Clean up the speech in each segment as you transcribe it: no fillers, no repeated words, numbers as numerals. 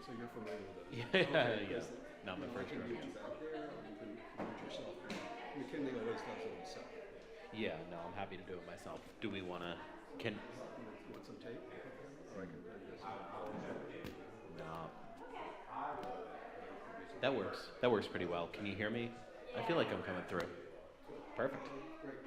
So you're familiar with it? Yeah, Okay, yeah. 'cause Not my I first can meet rodeo. you back there, or you can meet yourself. McKinley always does it himself. Yeah, no, I'm happy to do it myself. Do we want to? Can You want some tape? Or I can do this. no. That works. That works pretty well. Can you hear me? I feel like I'm coming through. Perfect. Great.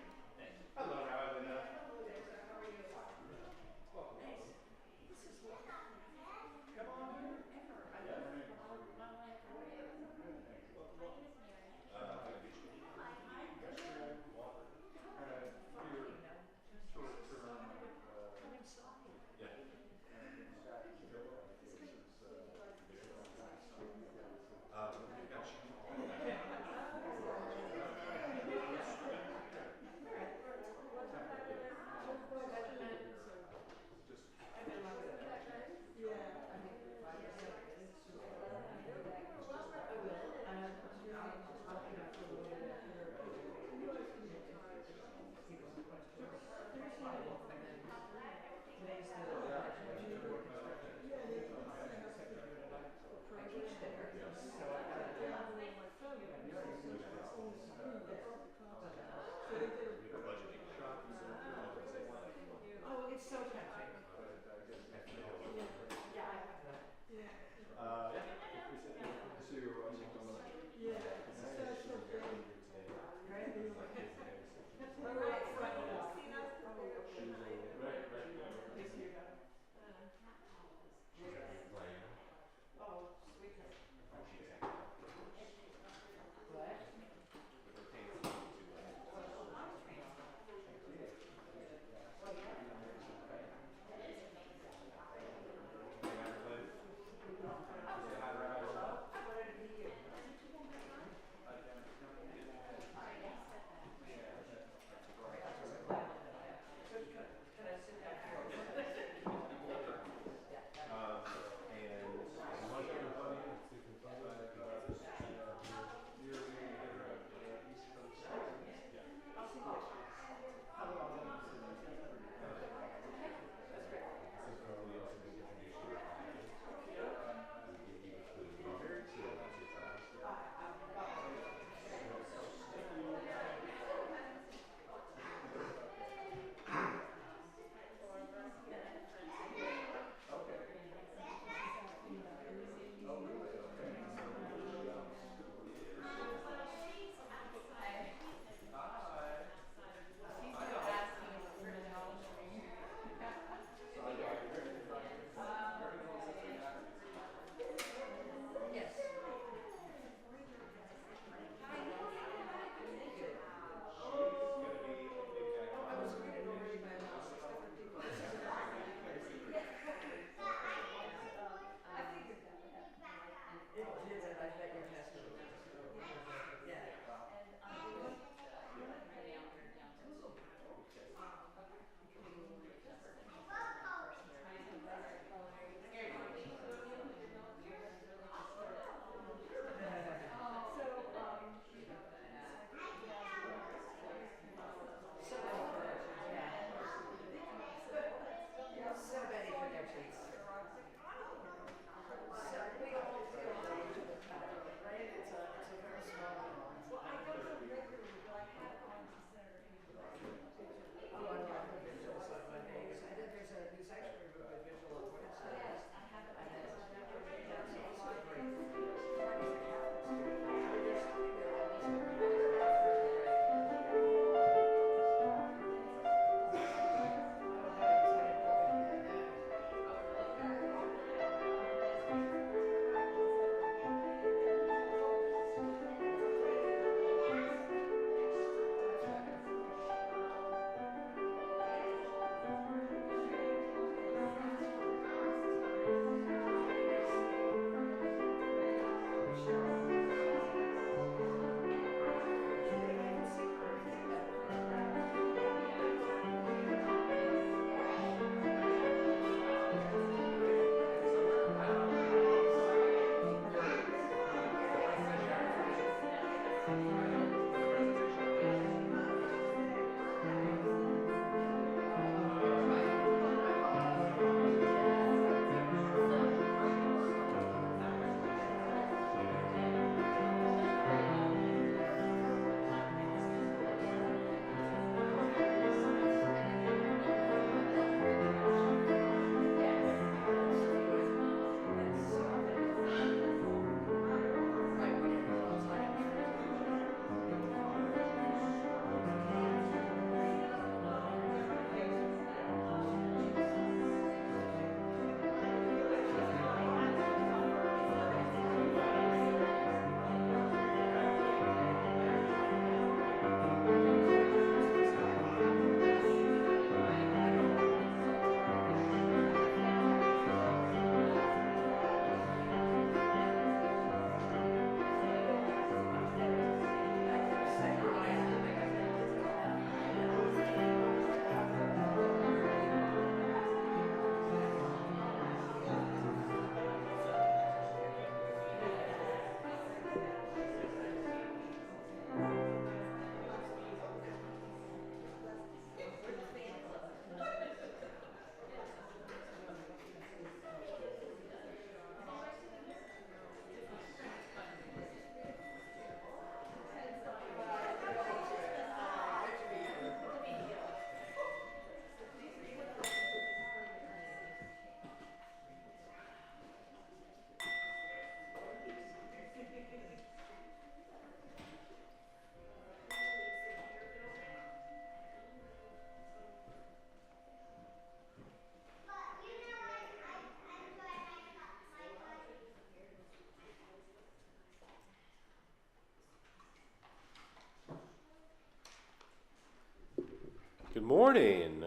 morning.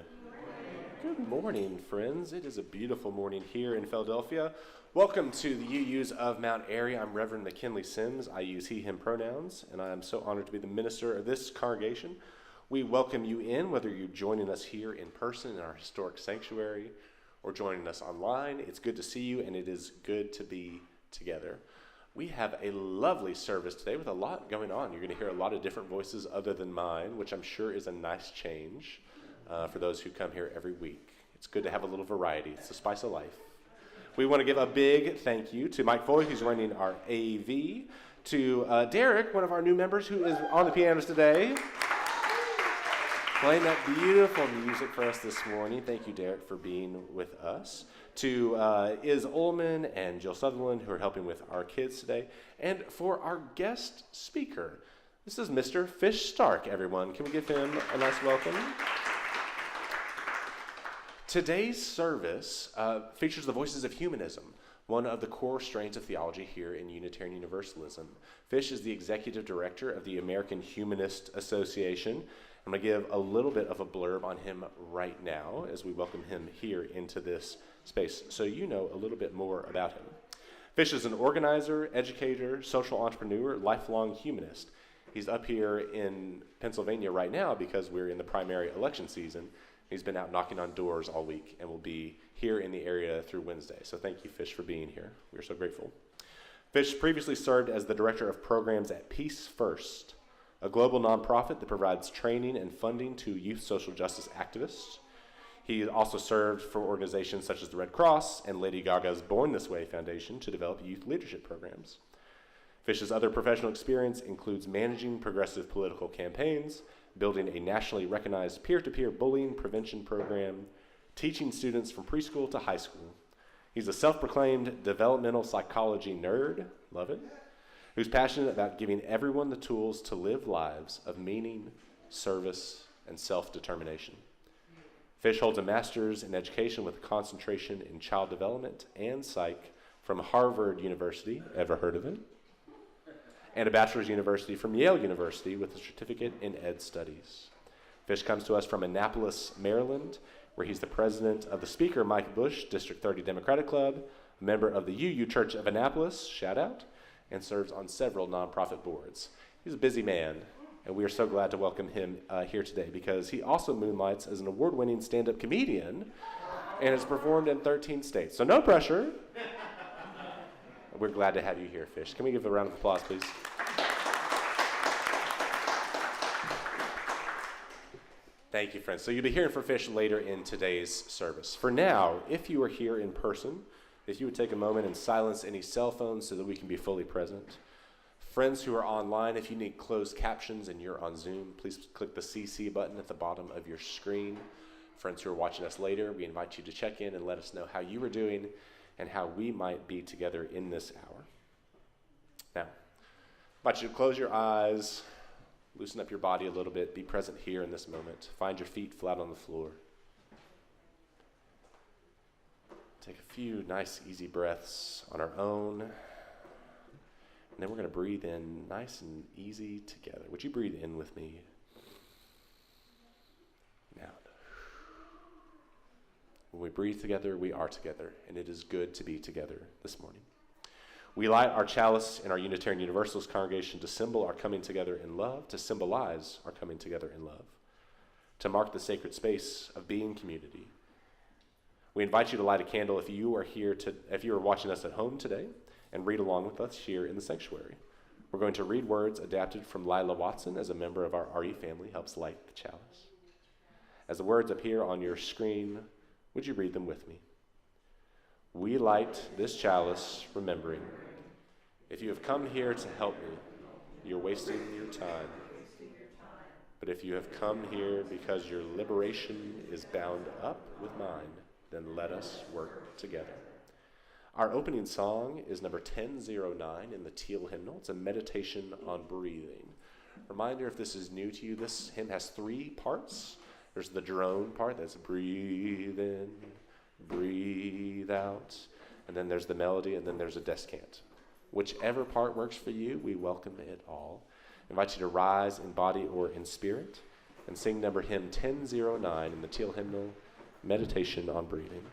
Good morning, friends. It is a beautiful morning here in Philadelphia. Welcome to the UUs of Mount Airy. I'm Reverend McKinley Sims. I use he, him pronouns, and I am so honored to be the minister of this congregation. We welcome you in, whether you're joining us here in person in our historic sanctuary or joining us online. It's good to see you, and it is good to be together. We have a lovely service today with a lot going on. You're going to hear a lot of different voices other than mine, which I'm sure is a nice change for those who come here every week. It's good to have a little variety. It's the spice of life. We want to give a big thank you to Mike Foley, who's running our AV, to Derek, one of our new members, who is on the pianos today, playing that beautiful music for us this morning. Thank you, Derek, for being with us. To Iz Ullman and Jill Sutherland, who are helping with our kids today. And for our guest speaker, this is Mr. Fish Stark, everyone. Can we give him a nice welcome? Today's service features the Voices of Humanism, one of the core strains of theology here in Unitarian Universalism. Fish is the executive director of the American Humanist Association. I'm going to give a little bit of a blurb on him right now as we welcome him here into this space, so you know a little bit more about him. Fish is an organizer, educator, social entrepreneur, lifelong humanist. He's up here in Pennsylvania right now because we're in the primary election season. He's been out knocking on doors all week and will be here in the area through Wednesday. So thank you, Fish, for being here. We're so grateful. Fish previously served as the director of programs at Peace First, a global nonprofit that provides training and funding to youth social justice activists. He also served for organizations such as the Red Cross and Lady Gaga's Born This Way Foundation to develop youth leadership programs. Fish's other professional experience includes managing progressive political campaigns, building a nationally recognized peer-to-peer bullying prevention program, teaching students from preschool to high school. He's a self-proclaimed developmental psychology nerd, love it, who's passionate about giving everyone the tools to live lives of meaning, service, and self-determination. Fish holds a master's in education with a concentration in child development and psych from Harvard University, ever heard of it? And a bachelor's university from Yale University with a certificate in ed studies. Fish comes to us from Annapolis, Maryland, where he's the president of the Speaker Mike Bush District 30 Democratic Club, a member of the UU Church of Annapolis, shout out, and serves on several nonprofit boards. He's a busy man, and we are so glad to welcome him here today because he also moonlights as an award-winning stand-up comedian and has performed in 13 states. So no pressure. We're glad to have you here, Fish. Can we give a round of applause, please? Thank you, friends. So you'll be hearing from Fish later in today's service. For now, if you are here in person, if you would take a moment and silence any cell phones so that we can be fully present. Friends who are online, if you need closed captions and you're on Zoom, please click the CC button at the bottom of your screen. Friends who are watching us later, we invite you to check in and let us know how you are doing and how we might be together in this hour. Now, I invite you to close your eyes, loosen up your body a little bit, be present here in this moment. Find your feet flat on the floor. Take a few nice, easy breaths on our own. And then we're going to breathe in nice and easy together. Would you breathe in with me? Now, when we breathe together, we are together, and it is good to be together this morning. We light our chalice in our Unitarian Universalist congregation to symbol our coming together in love, to symbolize our coming together in love, to mark the sacred space of being community. We invite you to light a candle if you are watching us at home today, and read along with us here in the sanctuary. We're going to read words adapted from Lila Watson as a member of our RE family helps light the chalice. As the words appear on your screen, would you read them with me? We light this chalice remembering, if you have come here to help me, you're wasting your time. But if you have come here because your liberation is bound up with mine, then let us work together. Our opening song is number 1009 in the Teal hymnal. It's a meditation on breathing. Reminder, if this is new to you, this hymn has 3 parts. There's the drone part, that's breathe in, breathe out. And then there's the melody, and then there's a descant. Whichever part works for you, we welcome it all. I invite you to rise in body or in spirit. and sing number hymn 1009 in the Teal Hymnal, Meditation on Breathing.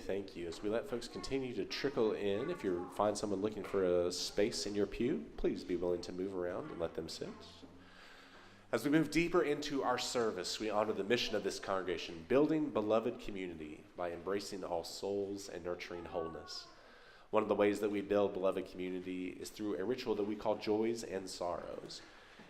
Thank you. As we let folks continue to trickle in, if you find someone looking for a space in your pew, please be willing to move around and let them sit. As we move deeper into our service, we honor the mission of this congregation, building beloved community by embracing all souls and nurturing wholeness. One of the ways that we build beloved community is through a ritual that we call Joys and Sorrows.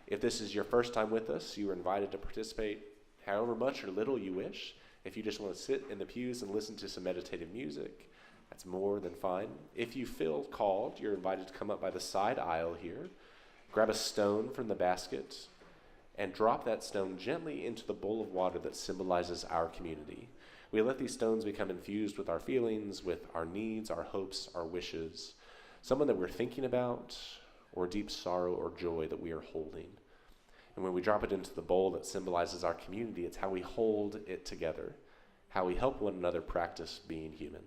If this is your first time with us, you are invited to participate however much or little you wish. If you just want to sit in the pews and listen to some meditative music, that's more than fine. If you feel called, you're invited to come up by the side aisle here, grab a stone from the basket, and drop that stone gently into the bowl of water that symbolizes our community. We let these stones become infused with our feelings, with our needs, our hopes, our wishes, someone that we're thinking about, or deep sorrow or joy that we are holding. And when we drop it into the bowl that symbolizes our community, it's how we hold it together, how we help one another practice being human.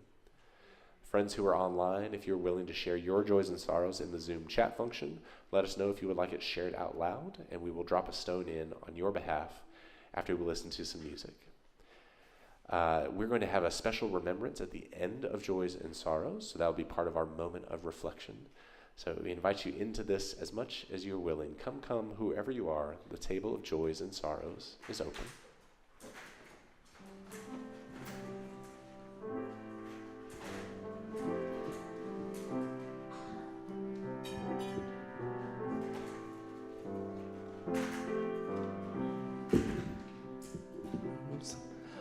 Friends who are online, if you're willing to share your joys and sorrows in the Zoom chat function, let us know if you would like it shared out loud, and we will drop a stone in on your behalf after we listen to some music. We're going to have a special remembrance at the end of Joys and Sorrows, so that will be part of our moment of reflection. So we invite you into this as much as you're willing. Come, whoever you are, the table of joys and sorrows is open.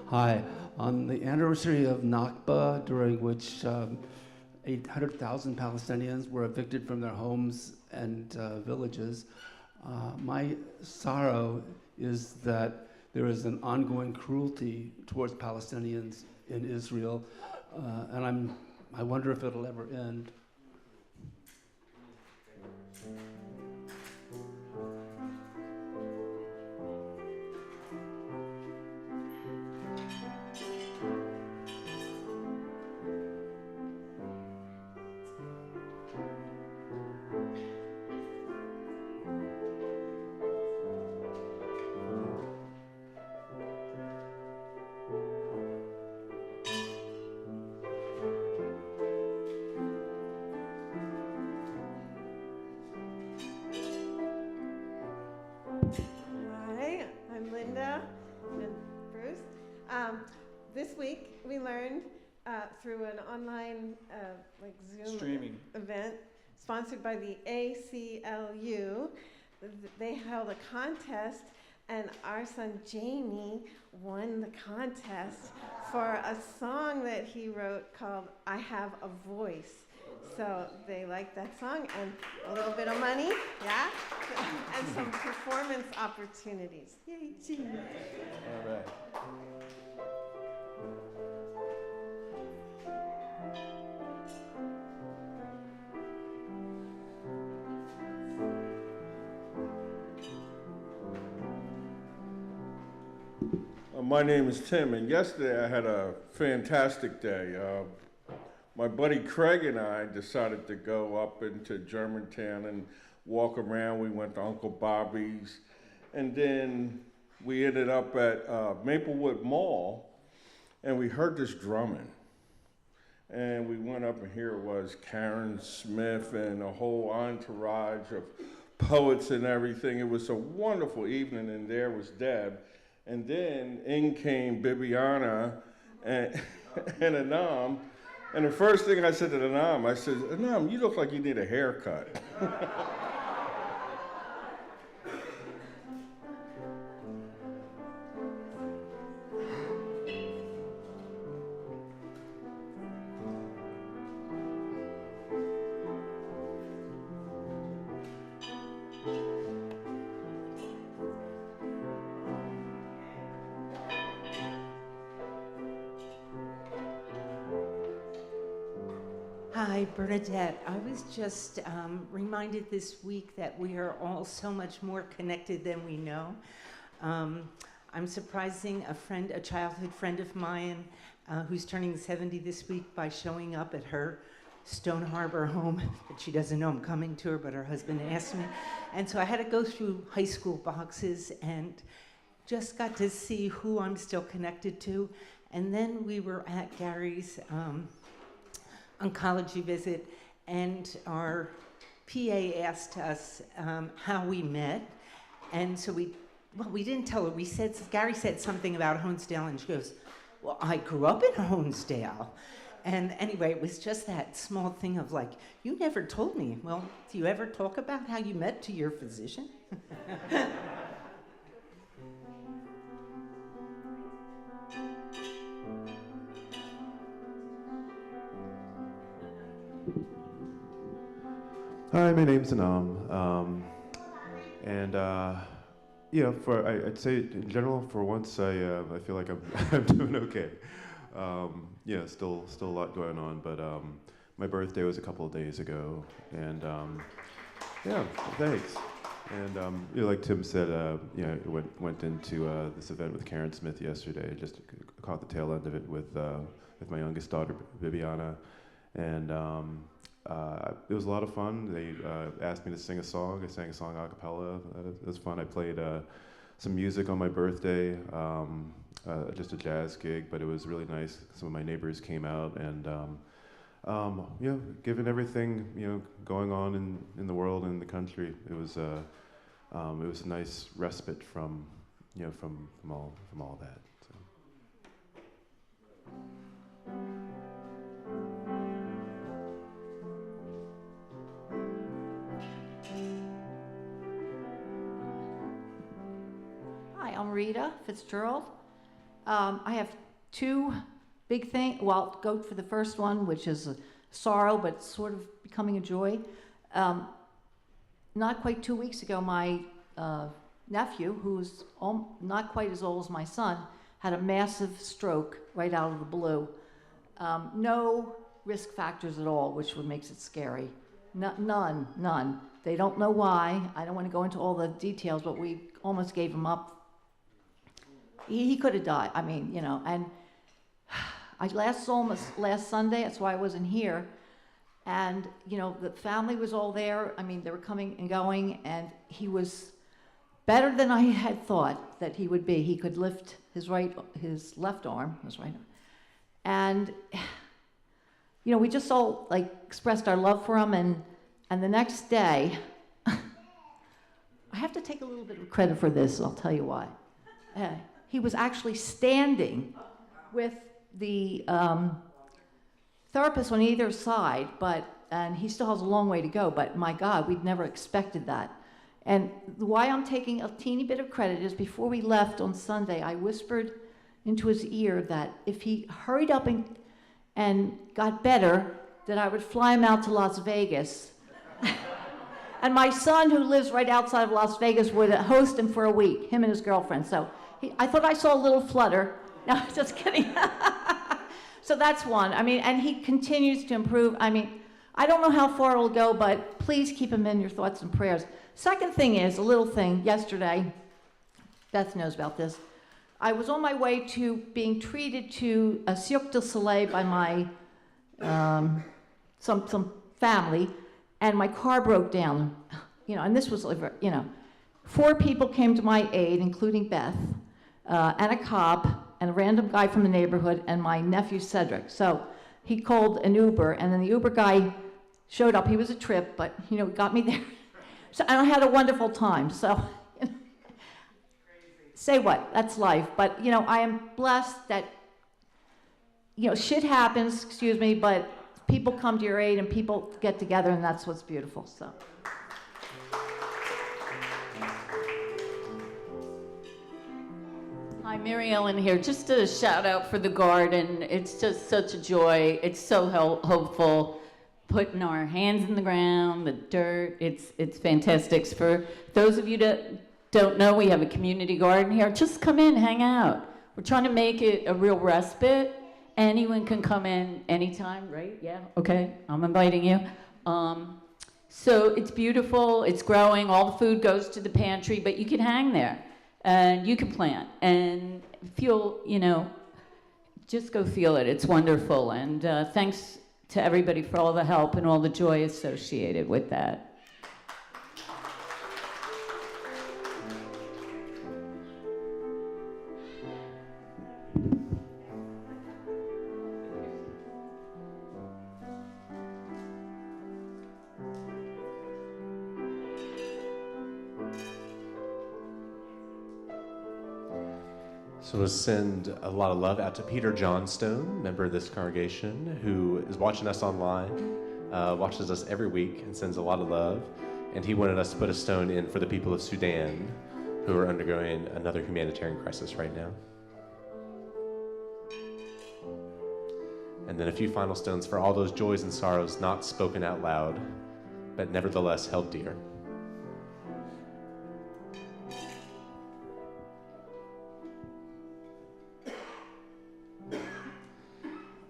Hi. On the anniversary of Nakba, during which 800,000 Palestinians were evicted from their homes and villages, my sorrow is that there is an ongoing cruelty towards Palestinians in Israel, and I wonder if it'll ever end. This week we learned through an online Zoom streaming event sponsored by the ACLU. They held a contest, and our son Jamie won the contest for a song that he wrote called I Have a Voice. So they liked that song, and a little bit of money, yeah, and some performance opportunities. Yay, Jamie. All right. My name is Tim, and yesterday I had a fantastic day. my buddy Craig and I decided to go up into Germantown and walk around. We went to Uncle Bobby's, and then we ended up at Maplewood Mall, and we heard this drumming. And we went up, and here it was, Karen Smith and a whole entourage of poets and everything. It was a wonderful evening, and there was Deb. And then in came Bibiana and, and Anam. And the first thing I said to Anam, I said, Anam, you look like you need a haircut. Hi, Bernadette. I was just reminded this week that we are all so much more connected than we know. I'm surprising a childhood friend of mine who's turning 70 this week by showing up at her Stone Harbor home that she doesn't know I'm coming to her, but her husband asked me. And so I had to go through high school boxes and just got to see who I'm still connected to. And then we were at Gary's oncology visit, and our PA asked us how we met, and so we didn't tell her. Gary said something about Honesdale, and she goes, well, I grew up in Honesdale. And anyway, it was just that small thing of like, you never told me. Well, do you ever talk about how you met to your physician? Hi, my name's Anam, and I'd say in general, for once, I feel like I'm doing okay. Still a lot going on, but my birthday was a couple of days ago, and thanks. And like Tim said, went into this event with Karen Smith yesterday. Just caught the tail end of it with my youngest daughter, Bibiana, and. It was a lot of fun. They asked me to sing a song. I sang a song a cappella. It was fun. I played some music on my birthday, just a jazz gig, but it was really nice. Some of my neighbors came out, and given everything going on in the world and in the country, it was a nice respite from all that. So. I'm Rita Fitzgerald. I have two big things. Well, I'll go for the first one, which is a sorrow, but sort of becoming a joy. Not quite 2 weeks ago, my nephew, who's not quite as old as my son, had a massive stroke right out of the blue. No risk factors at all, which makes it scary. None. They don't know why. I don't want to go into all the details, but we almost gave him up. He could have died. I mean, and I last saw him last Sunday. That's why I wasn't here. And, the family was all there. I mean, they were coming and going, and he was better than I had thought that he would be. He could lift his left arm, his right arm. And, we just all, expressed our love for him, and the next day, I have to take a little bit of credit for this, I'll tell you why. He was actually standing with the therapist on either side, and he still has a long way to go, but my God, we'd never expected that. And why I'm taking a teeny bit of credit is before we left on Sunday, I whispered into his ear that if he hurried up and got better, that I would fly him out to Las Vegas. And my son, who lives right outside of Las Vegas, would host him for a week, him and his girlfriend. So I thought I saw a little flutter. No, just kidding. So that's one. I mean, and he continues to improve. I mean, I don't know how far it'll go, but please keep him in your thoughts and prayers. Second thing is, a little thing, yesterday, Beth knows about this. I was on my way to being treated to a Cirque du Soleil by my some family, and my car broke down. And this was, 4 people came to my aid, including Beth, and a cop, and a random guy from the neighborhood, and my nephew Cedric. So he called an Uber, and then the Uber guy showed up. He was a trip, but got me there. So and I had a wonderful time. So say what? That's life. But I am blessed that shit happens. Excuse me, but people come to your aid and people get together, and that's what's beautiful. So. Hi, Mary Ellen here. Just a shout out for the garden. It's just such a joy. It's so hopeful. Putting our hands in the ground, the dirt. It's fantastic. For those of you that don't know, we have a community garden here. Just come in, hang out. We're trying to make it a real respite. Anyone can come in anytime, right? Yeah, okay, I'm inviting you. So it's beautiful, it's growing, all the food goes to the pantry, but you can hang there and you can plant and feel, just go feel it. It's wonderful. And thanks to everybody for all the help and all the joy associated with that. So let's send a lot of love out to Peter Johnstone, member of this congregation, who is watching us online, watches us every week and sends a lot of love. And he wanted us to put a stone in for the people of Sudan, who are undergoing another humanitarian crisis right now. And then a few final stones for all those joys and sorrows not spoken out loud, but nevertheless held dear.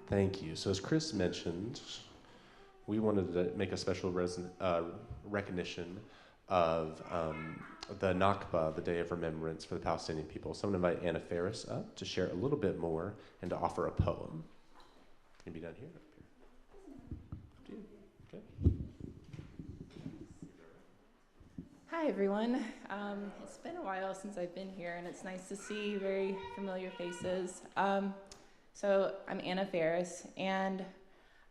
Thank you. So as Chris mentioned, we wanted to make a special recognition of the Nakba, the Day of Remembrance for the Palestinian people. So I'm going to invite Anna Faris up to share a little bit more and to offer a poem. Can be done here. Up to you. Okay. Hi, everyone. It's been a while since I've been here, and it's nice to see very familiar faces. So I'm Anna Faris, and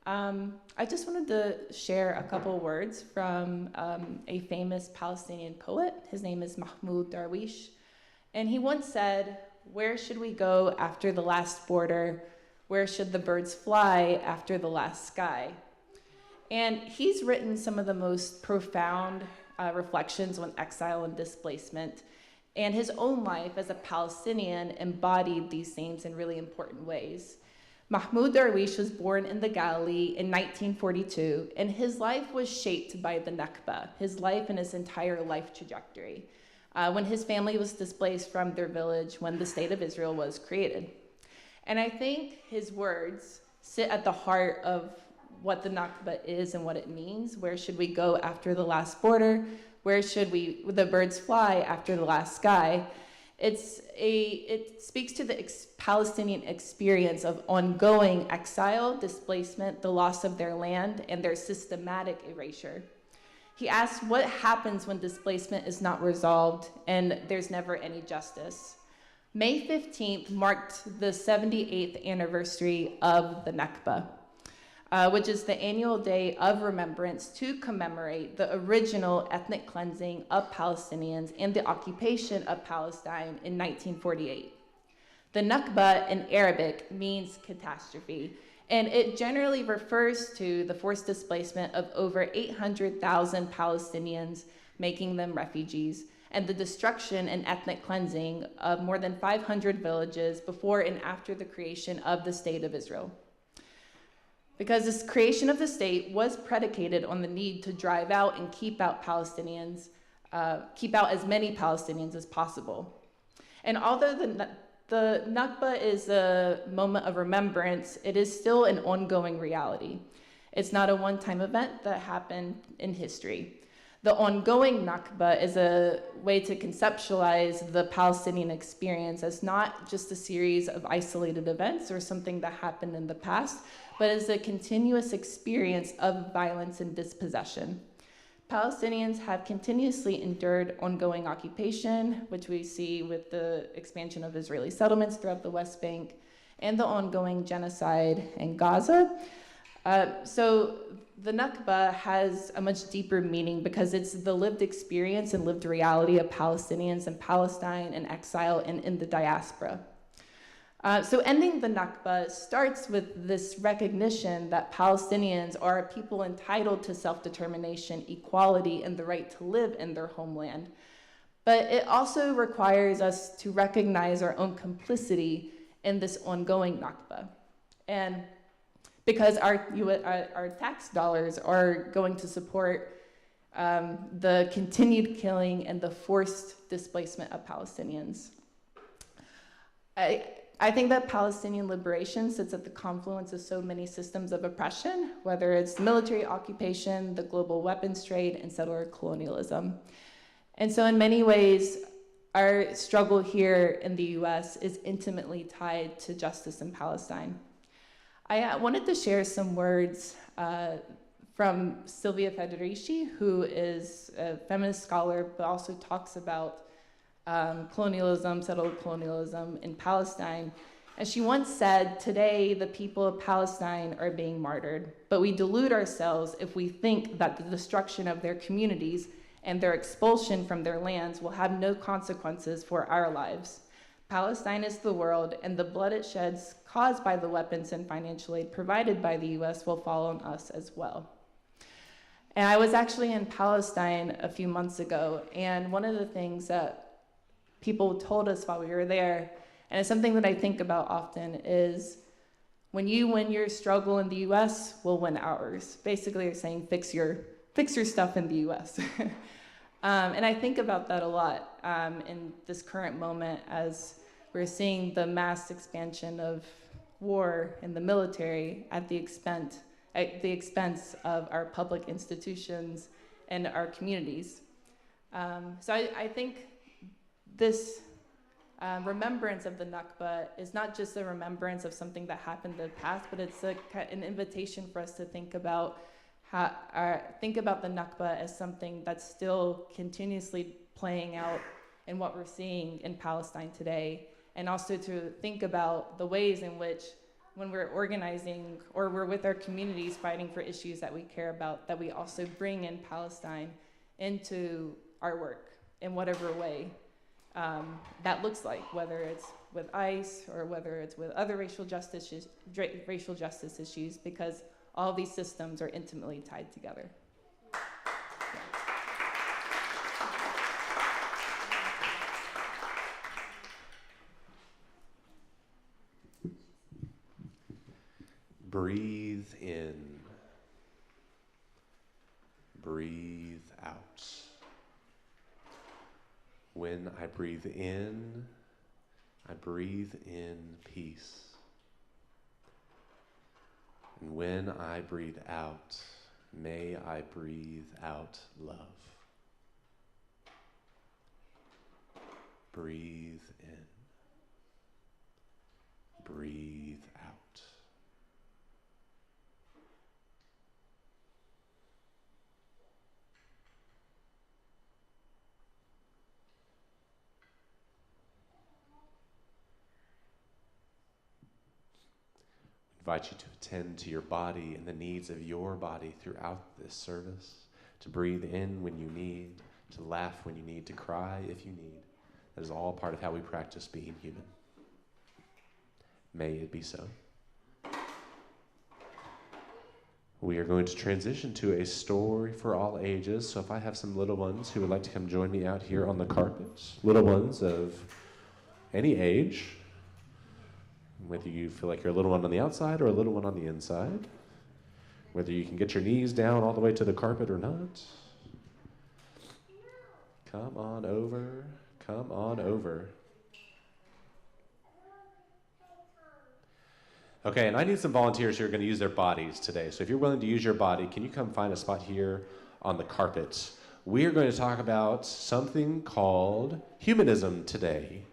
I just wanted to share a couple words from a famous Palestinian poet. His name is Mahmoud Darwish, and he once said, "Where should we go after the last border? Where should the birds fly after the last sky?" And he's written some of the most profound reflections on exile and displacement. And his own life as a Palestinian embodied these themes in really important ways. Mahmoud Darwish was born in the Galilee in 1942, and his life was shaped by the Nakba, his life and his entire life trajectory, when his family was displaced from their village when the state of Israel was created. And I think his words sit at the heart of what the Nakba is and what it means. Where should we go after the last border? Where should the birds fly after the last sky? It speaks to the Palestinian experience of ongoing exile, displacement, the loss of their land, and their systematic erasure. He asks what happens when displacement is not resolved and there's never any justice. May 15th marked the 78th anniversary of the Nakba, which is the annual day of remembrance to commemorate the original ethnic cleansing of Palestinians and the occupation of Palestine in 1948. The Nakba in Arabic means catastrophe, and it generally refers to the forced displacement of over 800,000 Palestinians, making them refugees, and the destruction and ethnic cleansing of more than 500 villages before and after the creation of the State of Israel. Because this creation of the state was predicated on the need to drive out and keep out Palestinians, keep out as many Palestinians as possible. And although the Nakba is a moment of remembrance, it is still an ongoing reality. It's not a one-time event that happened in history. The ongoing Nakba is a way to conceptualize the Palestinian experience as not just a series of isolated events or something that happened in the past, but as a continuous experience of violence and dispossession. Palestinians have continuously endured ongoing occupation, which we see with the expansion of Israeli settlements throughout the West Bank and the ongoing genocide in Gaza. So the Nakba has a much deeper meaning because it's the lived experience and lived reality of Palestinians in Palestine, in exile, and in the diaspora. So ending the Nakba starts with this recognition that Palestinians are a people entitled to self-determination, equality, and the right to live in their homeland. But it also requires us to recognize our own complicity in this ongoing Nakba. And because our tax dollars are going to support the continued killing and the forced displacement of Palestinians. I think that Palestinian liberation sits at the confluence of so many systems of oppression, whether it's military occupation, the global weapons trade, and settler colonialism. And so in many ways, our struggle here in the US is intimately tied to justice in Palestine. I wanted to share some words from Silvia Federici, who is a feminist scholar, but also talks about colonialism, settled colonialism in Palestine. And she once said, "Today, the people of Palestine are being martyred, but we delude ourselves if we think that the destruction of their communities and their expulsion from their lands will have no consequences for our lives. Palestine is the world, and the blood it sheds caused by the weapons and financial aid provided by the US will fall on us as well." And I was actually in Palestine a few months ago, and one of the things that people told us while we were there, and it's something that I think about often, is when you win your struggle in the US, we'll win ours. Basically, they're saying fix your stuff in the US. And I think about that a lot in this current moment as we're seeing the mass expansion of war in the military at the expense of our public institutions and our communities. So I think this remembrance of the Nakba is not just a remembrance of something that happened in the past, but it's an invitation for us to think about the Nakba as something that's still continuously playing out in what we're seeing in Palestine today, and also to think about the ways in which, when we're organizing or we're with our communities fighting for issues that we care about, that we also bring in Palestine into our work in whatever way that looks like, whether it's with ICE or whether it's with other racial justice issues, because all these systems are intimately tied together. Breathe in. Breathe out. When I breathe in, I breathe in peace. And when I breathe out, may I breathe out love. Breathe in. Breathe out. I invite you to attend to your body and the needs of your body throughout this service, to breathe in when you need, to laugh when you need, to cry if you need. That is all part of how we practice being human. May it be so. We are going to transition to a story for all ages, so if I have some little ones who would like to come join me out here on the carpet, little ones of any age, whether you feel like you're a little one on the outside or a little one on the inside, whether you can get your knees down all the way to the carpet or not. Come on over, come on over. Okay, and I need some volunteers who are going to use their bodies today. So if you're willing to use your body, can you come find a spot here on the carpet? We are going to talk about something called humanism today.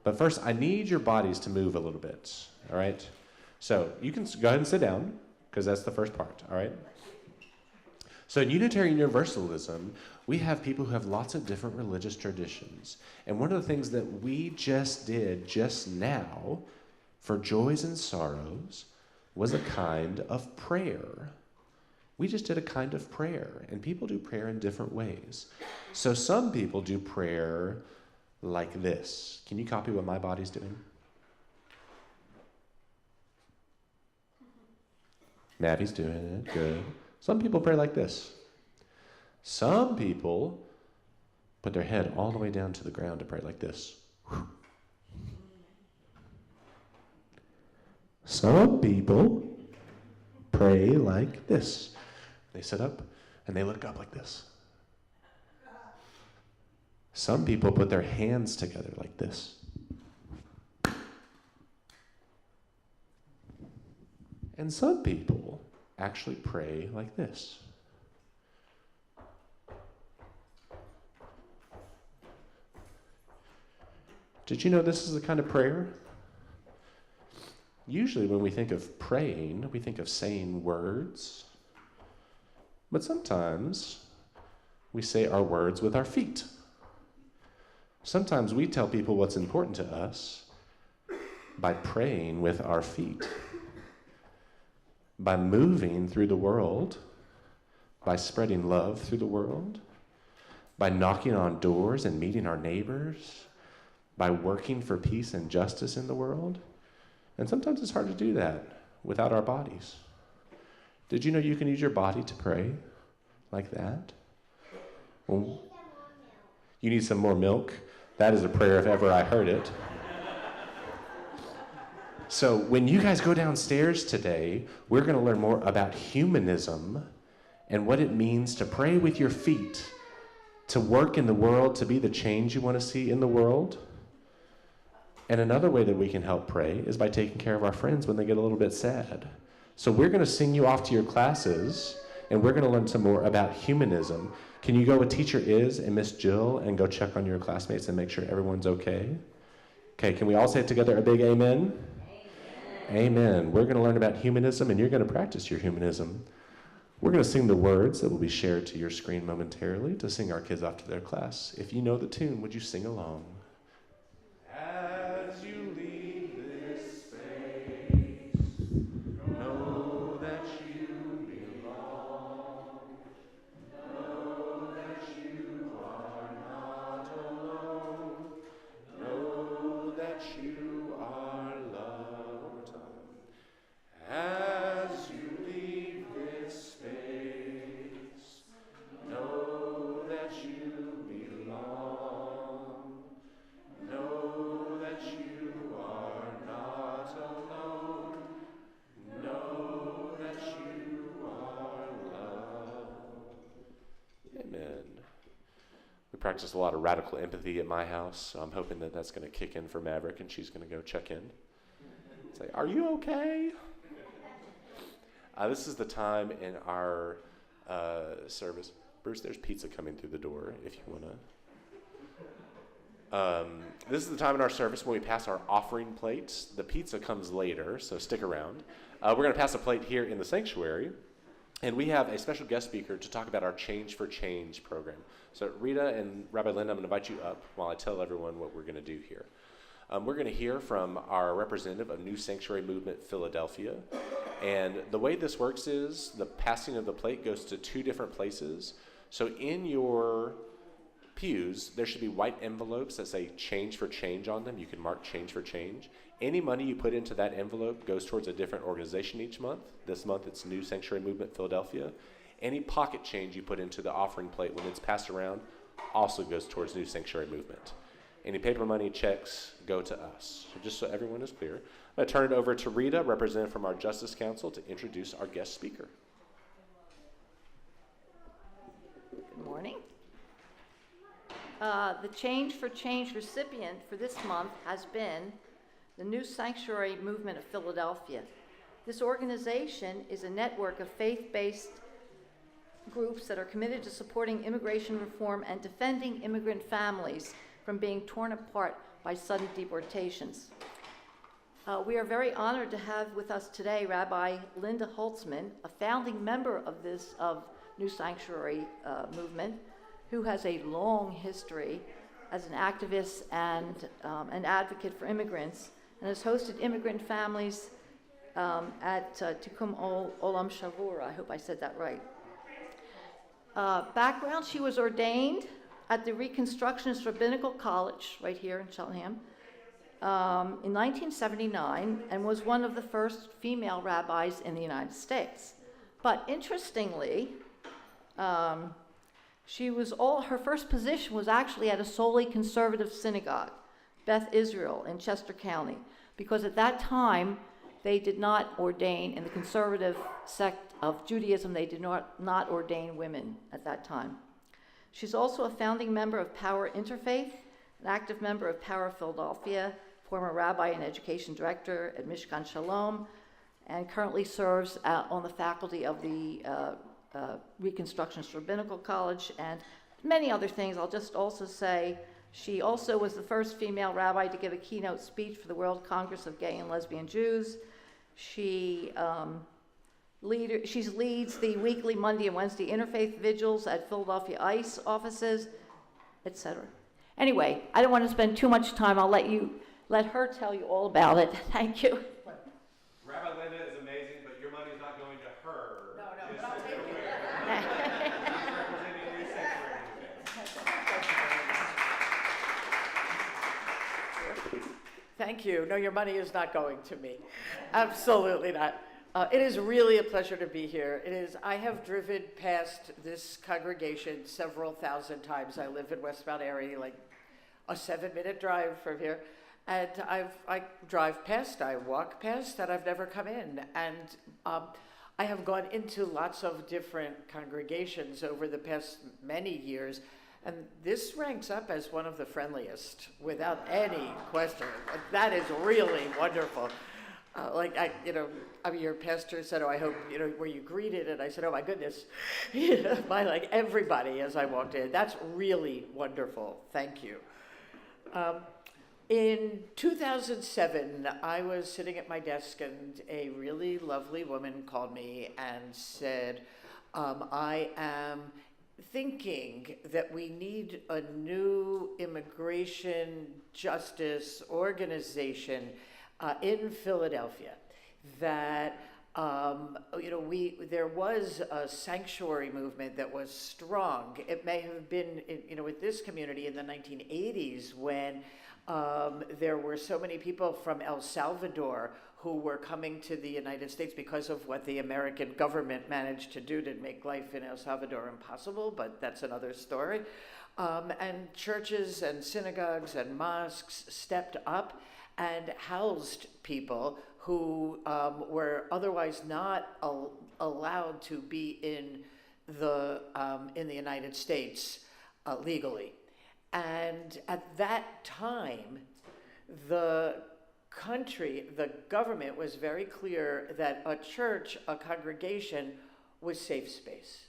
But first, I need your bodies to move a little bit, all right? So you can go ahead and sit down, because that's the first part, all right? So in Unitarian Universalism, we have people who have lots of different religious traditions. And one of the things that we just did just now for joys and sorrows was a kind of prayer. We just did a kind of prayer, and people do prayer in different ways. So some people do prayer like this. Can you copy what my body's doing? Maddie's doing it, good. Some people pray like this. Some people put their head all the way down to the ground to pray like this. Some people pray like this. They sit up and they look up like this. Some people put their hands together like this. And some people actually pray like this. Did you know this is the kind of prayer? Usually when we think of praying, we think of saying words. But sometimes we say our words with our feet. Sometimes we tell people what's important to us by praying with our feet, by moving through the world, by spreading love through the world, by knocking on doors and meeting our neighbors, by working for peace and justice in the world. And sometimes it's hard to do that without our bodies. Did you know you can use your body to pray like that? Well, you need some more milk? That is a prayer if ever I heard it. So when you guys go downstairs today, we're going to learn more about humanism and what it means to pray with your feet, to work in the world, to be the change you want to see in the world. And another way that we can help pray is by taking care of our friends when they get a little bit sad. So we're going to sing you off to your classes, and we're going to learn some more about humanism. Can you go with Teacher Is and Miss Jill and go check on your classmates and make sure everyone's okay? Okay, can we all say it together, a big amen? Amen. We're going to learn about humanism, and you're going to practice your humanism. We're going to sing the words that will be shared to your screen momentarily to sing our kids off to their class. If you know the tune, would you sing along? As you leave this space, know that you belong. Know that you are not alone. Know that you are loved. As you leave this space, know that you belong. Know that you are not alone. Know that you are loved. Amen. We practice a lot of radical empathy at my house, so I'm hoping that that's going to kick in for Maverick, and she's going to go check in. Say, are you okay? This is the time in our service. Bruce, there's pizza coming through the door if you want to. This is the time in our service when we pass our offering plates. The pizza comes later, so stick around. We're going to pass a plate here in the sanctuary, and we have a special guest speaker to talk about our Change for Change program. So Rita and Rabbi Linda, I'm going to invite you up while I tell everyone what we're going to do here. We're going to hear from our representative of New Sanctuary Movement Philadelphia. And the way this works is the passing of the plate goes to two different places. So in your pews, there should be white envelopes that say Change for Change on them. You can mark Change for Change. Any money you put into that envelope goes towards a different organization each month. This month it's New Sanctuary Movement Philadelphia. Any pocket change you put into the offering plate when it's passed around also goes towards New Sanctuary Movement. Any paper money, checks, go to us. So just so everyone is clear, I'm going to turn it over to Rita, representative from our Justice Council, to introduce our guest speaker. Good morning. The Change for Change recipient for this month has been the New Sanctuary Movement of Philadelphia. This organization is a network of faith-based groups that are committed to supporting immigration reform and defending immigrant families from being torn apart by sudden deportations. We are very honored to have with us today Rabbi Linda Holtzman, a founding member of this New Sanctuary movement, who has a long history as an activist and an advocate for immigrants, and has hosted immigrant families at Tikkun Olam Shavua. I hope I said that right. Background: she was ordained at the Reconstructionist Rabbinical College right here in Cheltenham in 1979, and was one of the first female rabbis in the United States. But interestingly, her first position was actually at a solely conservative synagogue, Beth Israel in Chester County, because at that time they did not ordain, in the conservative sect of Judaism, they did not ordain women at that time. She's also a founding member of Power Interfaith, an active member of Power Philadelphia, former rabbi and education director at Mishkan Shalom, and currently serves on the faculty of the Reconstructionist Rabbinical College, and many other things. I'll just also say she also was the first female rabbi to give a keynote speech for the World Congress of Gay and Lesbian Jews. She leads the weekly Monday and Wednesday interfaith vigils at Philadelphia ICE offices, etc. Anyway, I don't want to spend too much time. I'll let her tell you all about it. Thank you. Rabbi Linda is amazing, but your money's not going to her. No, Just but I'll so take you're it. aware. She's representing New Sanctuary. Thank you. No, your money is not going to me. Absolutely not. It is really a pleasure to be here. I have driven past this congregation several thousand times. I live in West Mount Airy, like a 7-minute drive from here. And I drive past, I walk past, and I've never come in. And I have gone into lots of different congregations over the past many years. And this ranks up as one of the friendliest, without any question. That is really wonderful. Your pastor said, "Oh, I hope, were you greeted?" And I said, "Oh my goodness," by like everybody as I walked in. That's really wonderful. Thank you. In 2007, I was sitting at my desk, and a really lovely woman called me and said, "I am thinking that we need a new immigration justice organization in Philadelphia, that there was a sanctuary movement that was strong. It may have been, with this community in the 1980s when there were so many people from El Salvador who were coming to the United States because of what the American government managed to do to make life in El Salvador impossible, but that's another story. And churches and synagogues and mosques stepped up and housed people who were otherwise not allowed to be in the United States legally. And at that time, the government was very clear that a church, a congregation, was safe space,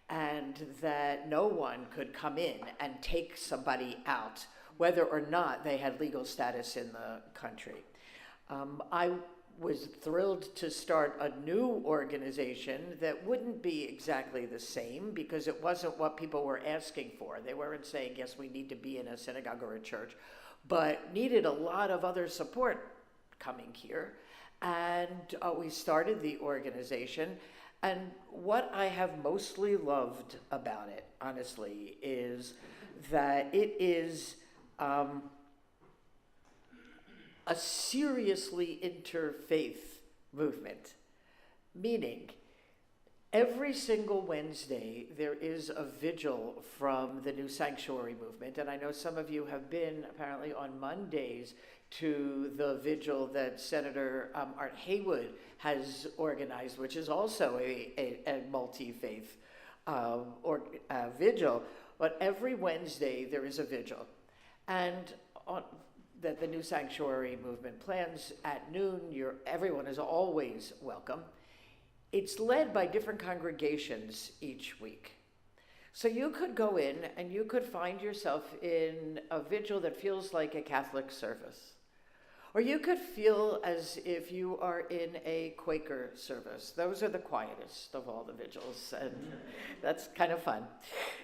and that no one could come in and take somebody out, whether or not they had legal status in the country. I was thrilled to start a new organization that wouldn't be exactly the same, because it wasn't what people were asking for. They weren't saying, yes, we need to be in a synagogue or a church, but needed a lot of other support coming here. And we started the organization. And what I have mostly loved about it, honestly, is that it is a seriously interfaith movement, meaning every single Wednesday there is a vigil from the New Sanctuary movement, and I know some of you have been apparently on Mondays to the vigil that Senator Art Haywood has organized, which is also a multi-faith vigil. But every Wednesday there is a vigil, and that the New Sanctuary movement plans at noon. Everyone is always welcome. It's led by different congregations each week. So you could go in and you could find yourself in a vigil that feels like a Catholic service, Or you could feel as if you are in a Quaker service. Those are the quietest of all the vigils, and that's kind of fun.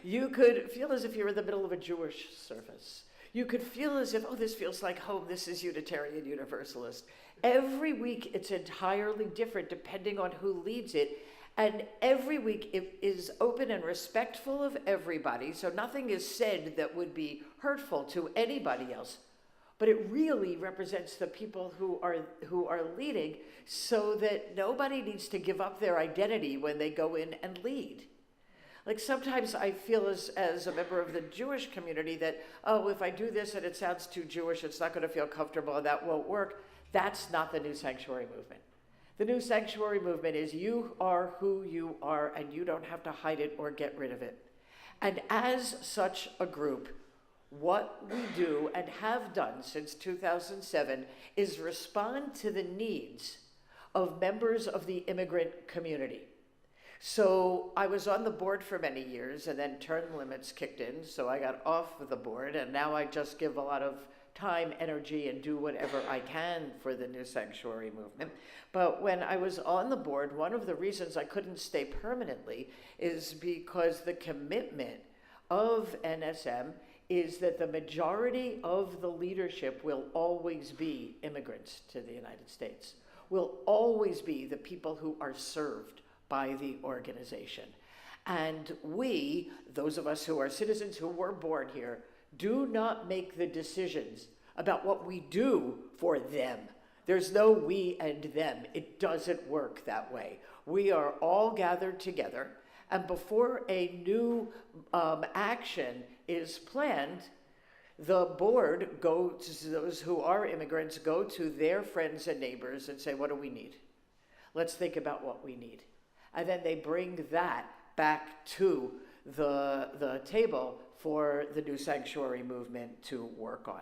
You could feel as if you're in the middle of a Jewish service. You could feel as if, oh, this feels like home, this is Unitarian Universalist. Every week it's entirely different depending on who leads it, and every week it is open and respectful of everybody, so nothing is said that would be hurtful to anybody else. But it really represents the people who are leading, so that nobody needs to give up their identity when they go in and lead. Like sometimes I feel as a member of the Jewish community that, oh, if I do this and it sounds too Jewish, it's not going to feel comfortable and that won't work. That's not the New Sanctuary movement. The New Sanctuary movement is you are who you are and you don't have to hide it or get rid of it. And as such a group, what we do and have done since 2007 is respond to the needs of members of the immigrant community. So I was on the board for many years, and then term limits kicked in, so I got off of the board, and now I just give a lot of time, energy, and do whatever I can for the New Sanctuary movement. But when I was on the board, one of the reasons I couldn't stay permanently is because the commitment of NSM is that the majority of the leadership will always be immigrants to the United States, will always be the people who are served by the organization. And we, those of us who are citizens who were born here, do not make the decisions about what we do for them. There's no we and them. It doesn't work that way. We are all gathered together, and before a new action is planned, the board goes, those who are immigrants go to their friends and neighbors and say, what do we need? Let's think about what we need. And then they bring that back to the table for the New Sanctuary movement to work on.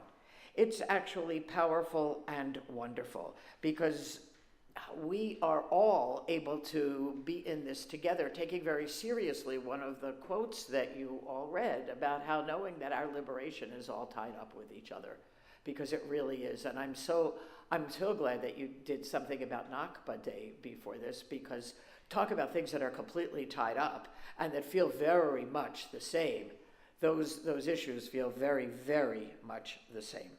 It's actually powerful and wonderful because we are all able to be in this together, taking very seriously one of the quotes that you all read about how knowing that our liberation is all tied up with each other, because it really is. And I'm so glad that you did something about Nakba Day before this, because talk about things that are completely tied up and that feel very much the same. Those issues feel very, very much the same.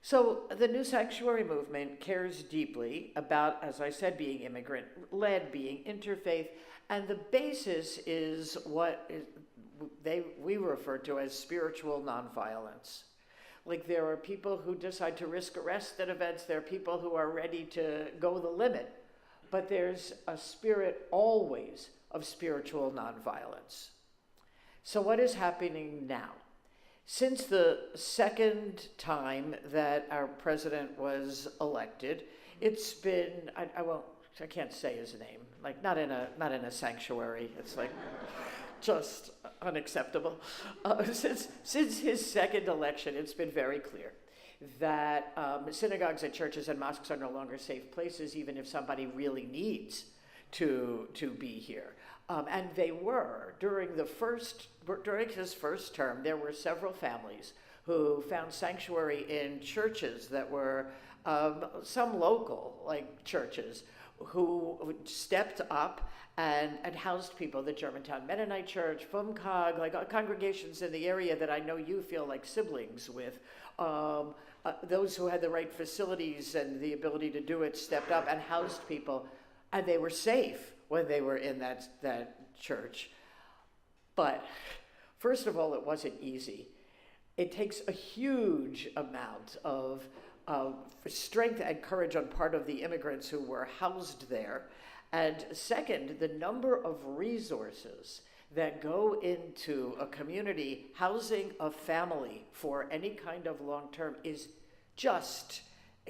So the New Sanctuary movement cares deeply about, as I said, being immigrant-led, being interfaith, and the basis is what we refer to as spiritual nonviolence. Like, there are people who decide to risk arrest at events, there are people who are ready to go the limit, but there's a spirit always of spiritual nonviolence. So what is happening now? Since the second time that our president was elected, it's been, I can't say his name, like not in a sanctuary. It's like just unacceptable. Since his second election, it's been very clear that synagogues and churches and mosques are no longer safe places, even if somebody really needs to be here. And they were. During his first term, there were several families who found sanctuary in churches that were some local, like churches, who stepped up and housed people. The Germantown Mennonite Church, FUMCOG, like congregations in the area that I know you feel like siblings with. Those who had the right facilities and the ability to do it stepped up and housed people, and they were safe when they were in that church. But first of all, it wasn't easy. It takes a huge amount of strength and courage on part of the immigrants who were housed there. And second, the number of resources that go into a community housing a family for any kind of long-term is just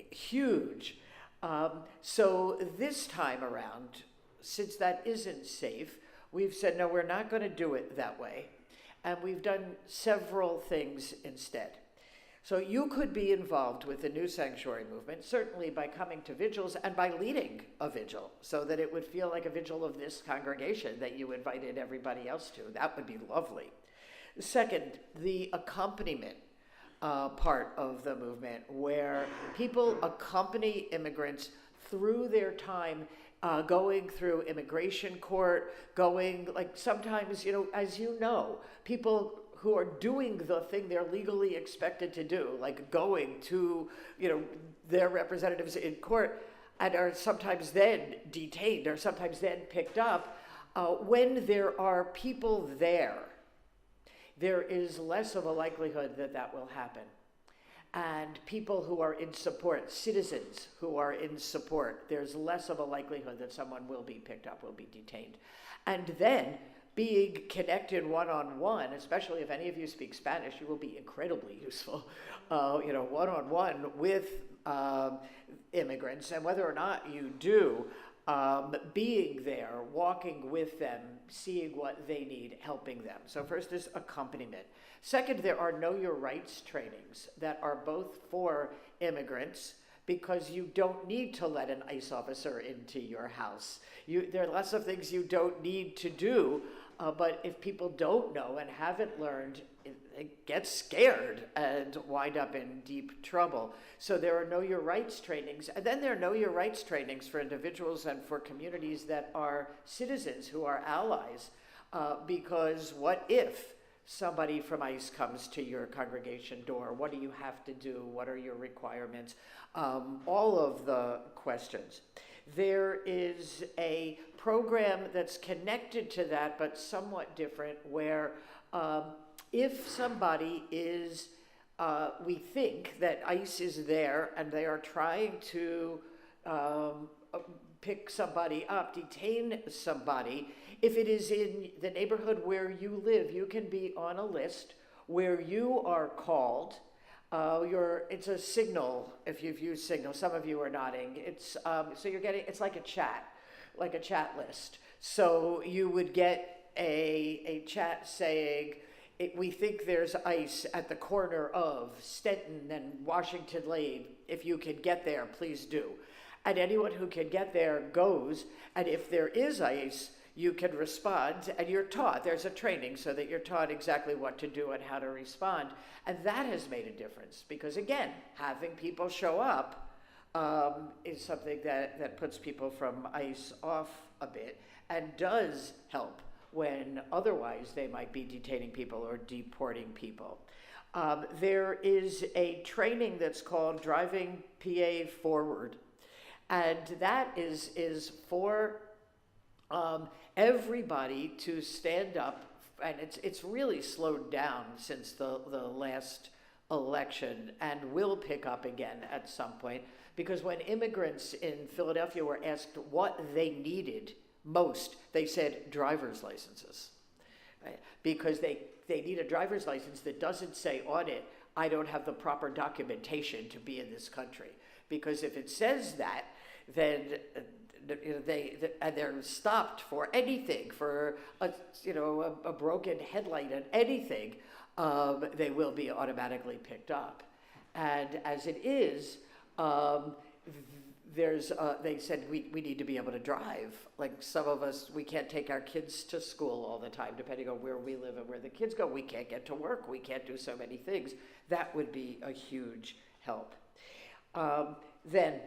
huge. So this time around, since that isn't safe, we've said, no, we're not going to do it that way. And we've done several things instead. So you could be involved with the New Sanctuary movement, certainly by coming to vigils and by leading a vigil, so that it would feel like a vigil of this congregation that you invited everybody else to. That would be lovely. Second, the accompaniment part of the movement, where people accompany immigrants through their time going through immigration court, going, like, sometimes, as you know, people who are doing the thing they're legally expected to do, like going to, their representatives in court, and are sometimes then detained or sometimes then picked up. When there are people there is less of a likelihood that that will happen. And people who are in support, citizens who are in support, there's less of a likelihood that someone will be picked up, will be detained. And then being connected one-on-one, especially if any of you speak Spanish, you will be incredibly useful, one-on-one with immigrants. And whether or not you do, being there, walking with them, seeing what they need, helping them. So first is accompaniment. Second, there are Know Your Rights trainings that are both for immigrants, because you don't need to let an ICE officer into your house. There are lots of things you don't need to do, but if people don't know and haven't learned, they get scared and wind up in deep trouble. So there are Know Your Rights trainings, and then there are Know Your Rights trainings for individuals and for communities that are citizens who are allies, because what if somebody from ICE comes to your congregation door? What do you have to do? What are your requirements? All of the questions. There is a program that's connected to that, but somewhat different, where if somebody is, we think that ICE is there and they are trying to pick somebody up, detain somebody, if it is in the neighborhood where you live, you can be on a list where you are called. It's a Signal, if you've used Signal. Some of you are nodding. It's so you're getting, it's like a chat list. So you would get a chat saying, we think there's ICE at the corner of Stenton and Washington Lane. If you can get there, please do. And anyone who can get there goes. And if there is ICE, you can respond, and you're taught. There's a training so that you're taught exactly what to do and how to respond. And that has made a difference, because, again, having people show up is something that puts people from ICE off a bit and does help when otherwise they might be detaining people or deporting people. There is a training that's called Driving PA Forward, and that is for everybody to stand up, and it's really slowed down since the last election, and will pick up again at some point, because when immigrants in Philadelphia were asked what they needed most, they said driver's licenses, right? Because they need a driver's license that doesn't say on it, I don't have the proper documentation to be in this country. Because if it says that, then they're stopped for anything, for a broken headlight and anything, they will be automatically picked up. And as it is, they said we need to be able to drive. Like, some of us, we can't take our kids to school all the time, depending on where we live and where the kids go. We can't get to work. We can't do so many things. That would be a huge help. Then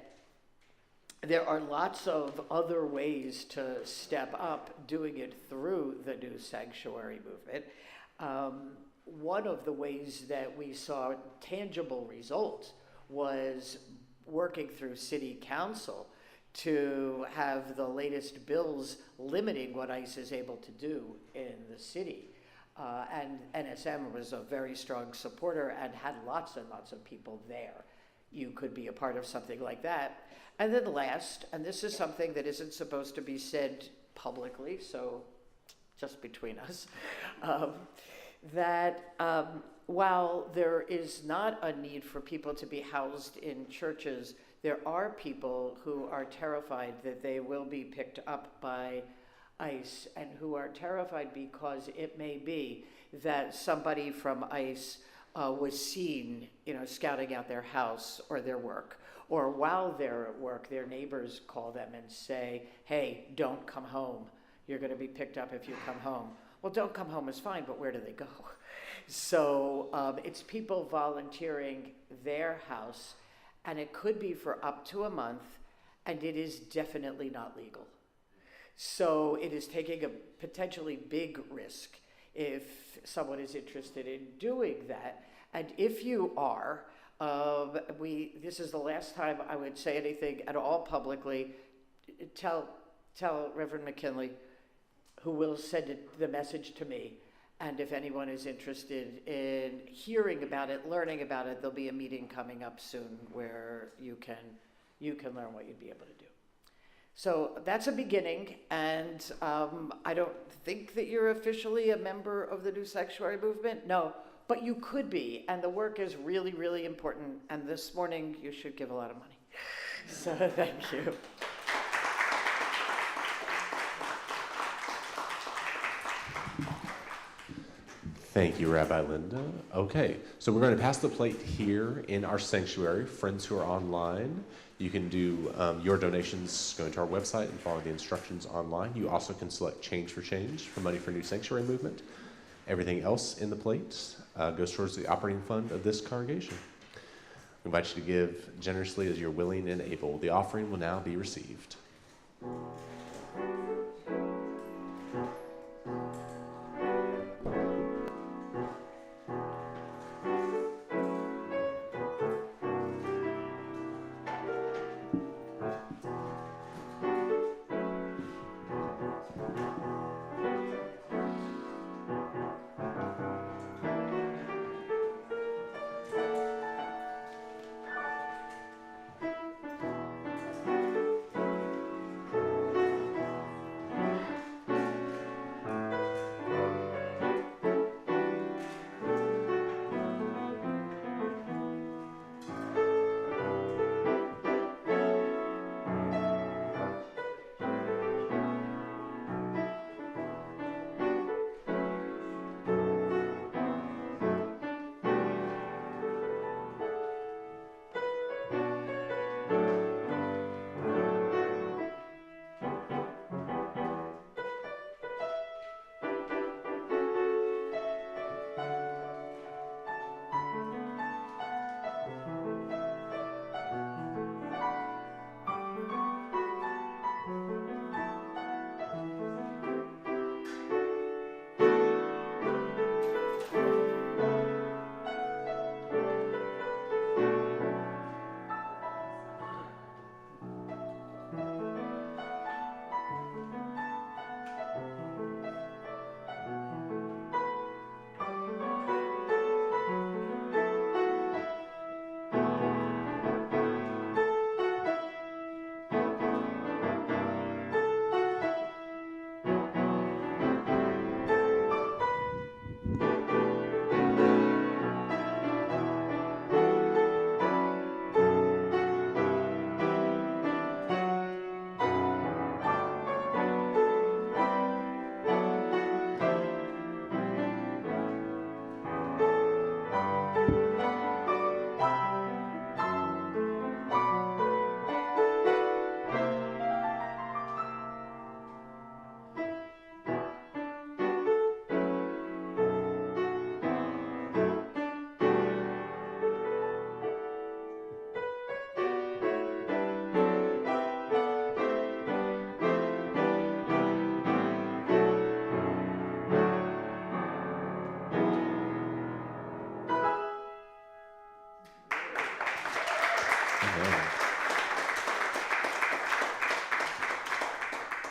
there are lots of other ways to step up, doing it through the New Sanctuary movement. One of the ways that we saw tangible results was working through City Council to have the latest bills limiting what ICE is able to do in the city. And NSM was a very strong supporter and had lots and lots of people there. You could be a part of something like that. And then last, and this is something that isn't supposed to be said publicly, so just between us, while there is not a need for people to be housed in churches, there are people who are terrified that they will be picked up by ICE, and who are terrified because it may be that somebody from ICE was seen, scouting out their house or their work. Or while they're at work, their neighbors call them and say, hey, don't come home. You're going to be picked up if you come home. Well, don't come home is fine, but where do they go? So it's people volunteering their house, and it could be for up to a month, and it is definitely not legal. So it is taking a potentially big risk if someone is interested in doing that. And if you are, this is the last time I would say anything at all publicly. Tell Reverend McKinley, who will send the message to me. And if anyone is interested in hearing about it, learning about it, there'll be a meeting coming up soon where you can learn what you'd be able to do. So that's a beginning, and I don't think that you're officially a member of the New Sanctuary Movement. No, but you could be, and the work is really, really important. And this morning, you should give a lot of money. So thank you. Thank you, Rabbi Linda. Okay, so we're going to pass the plate here in our sanctuary. Friends who are online, you can do your donations going to our website and follow the instructions online. You also can select Change for Change for Money for New Sanctuary Movement. Everything else in the plate goes towards the operating fund of this congregation. We invite you to give generously as you're willing and able. The offering will now be received.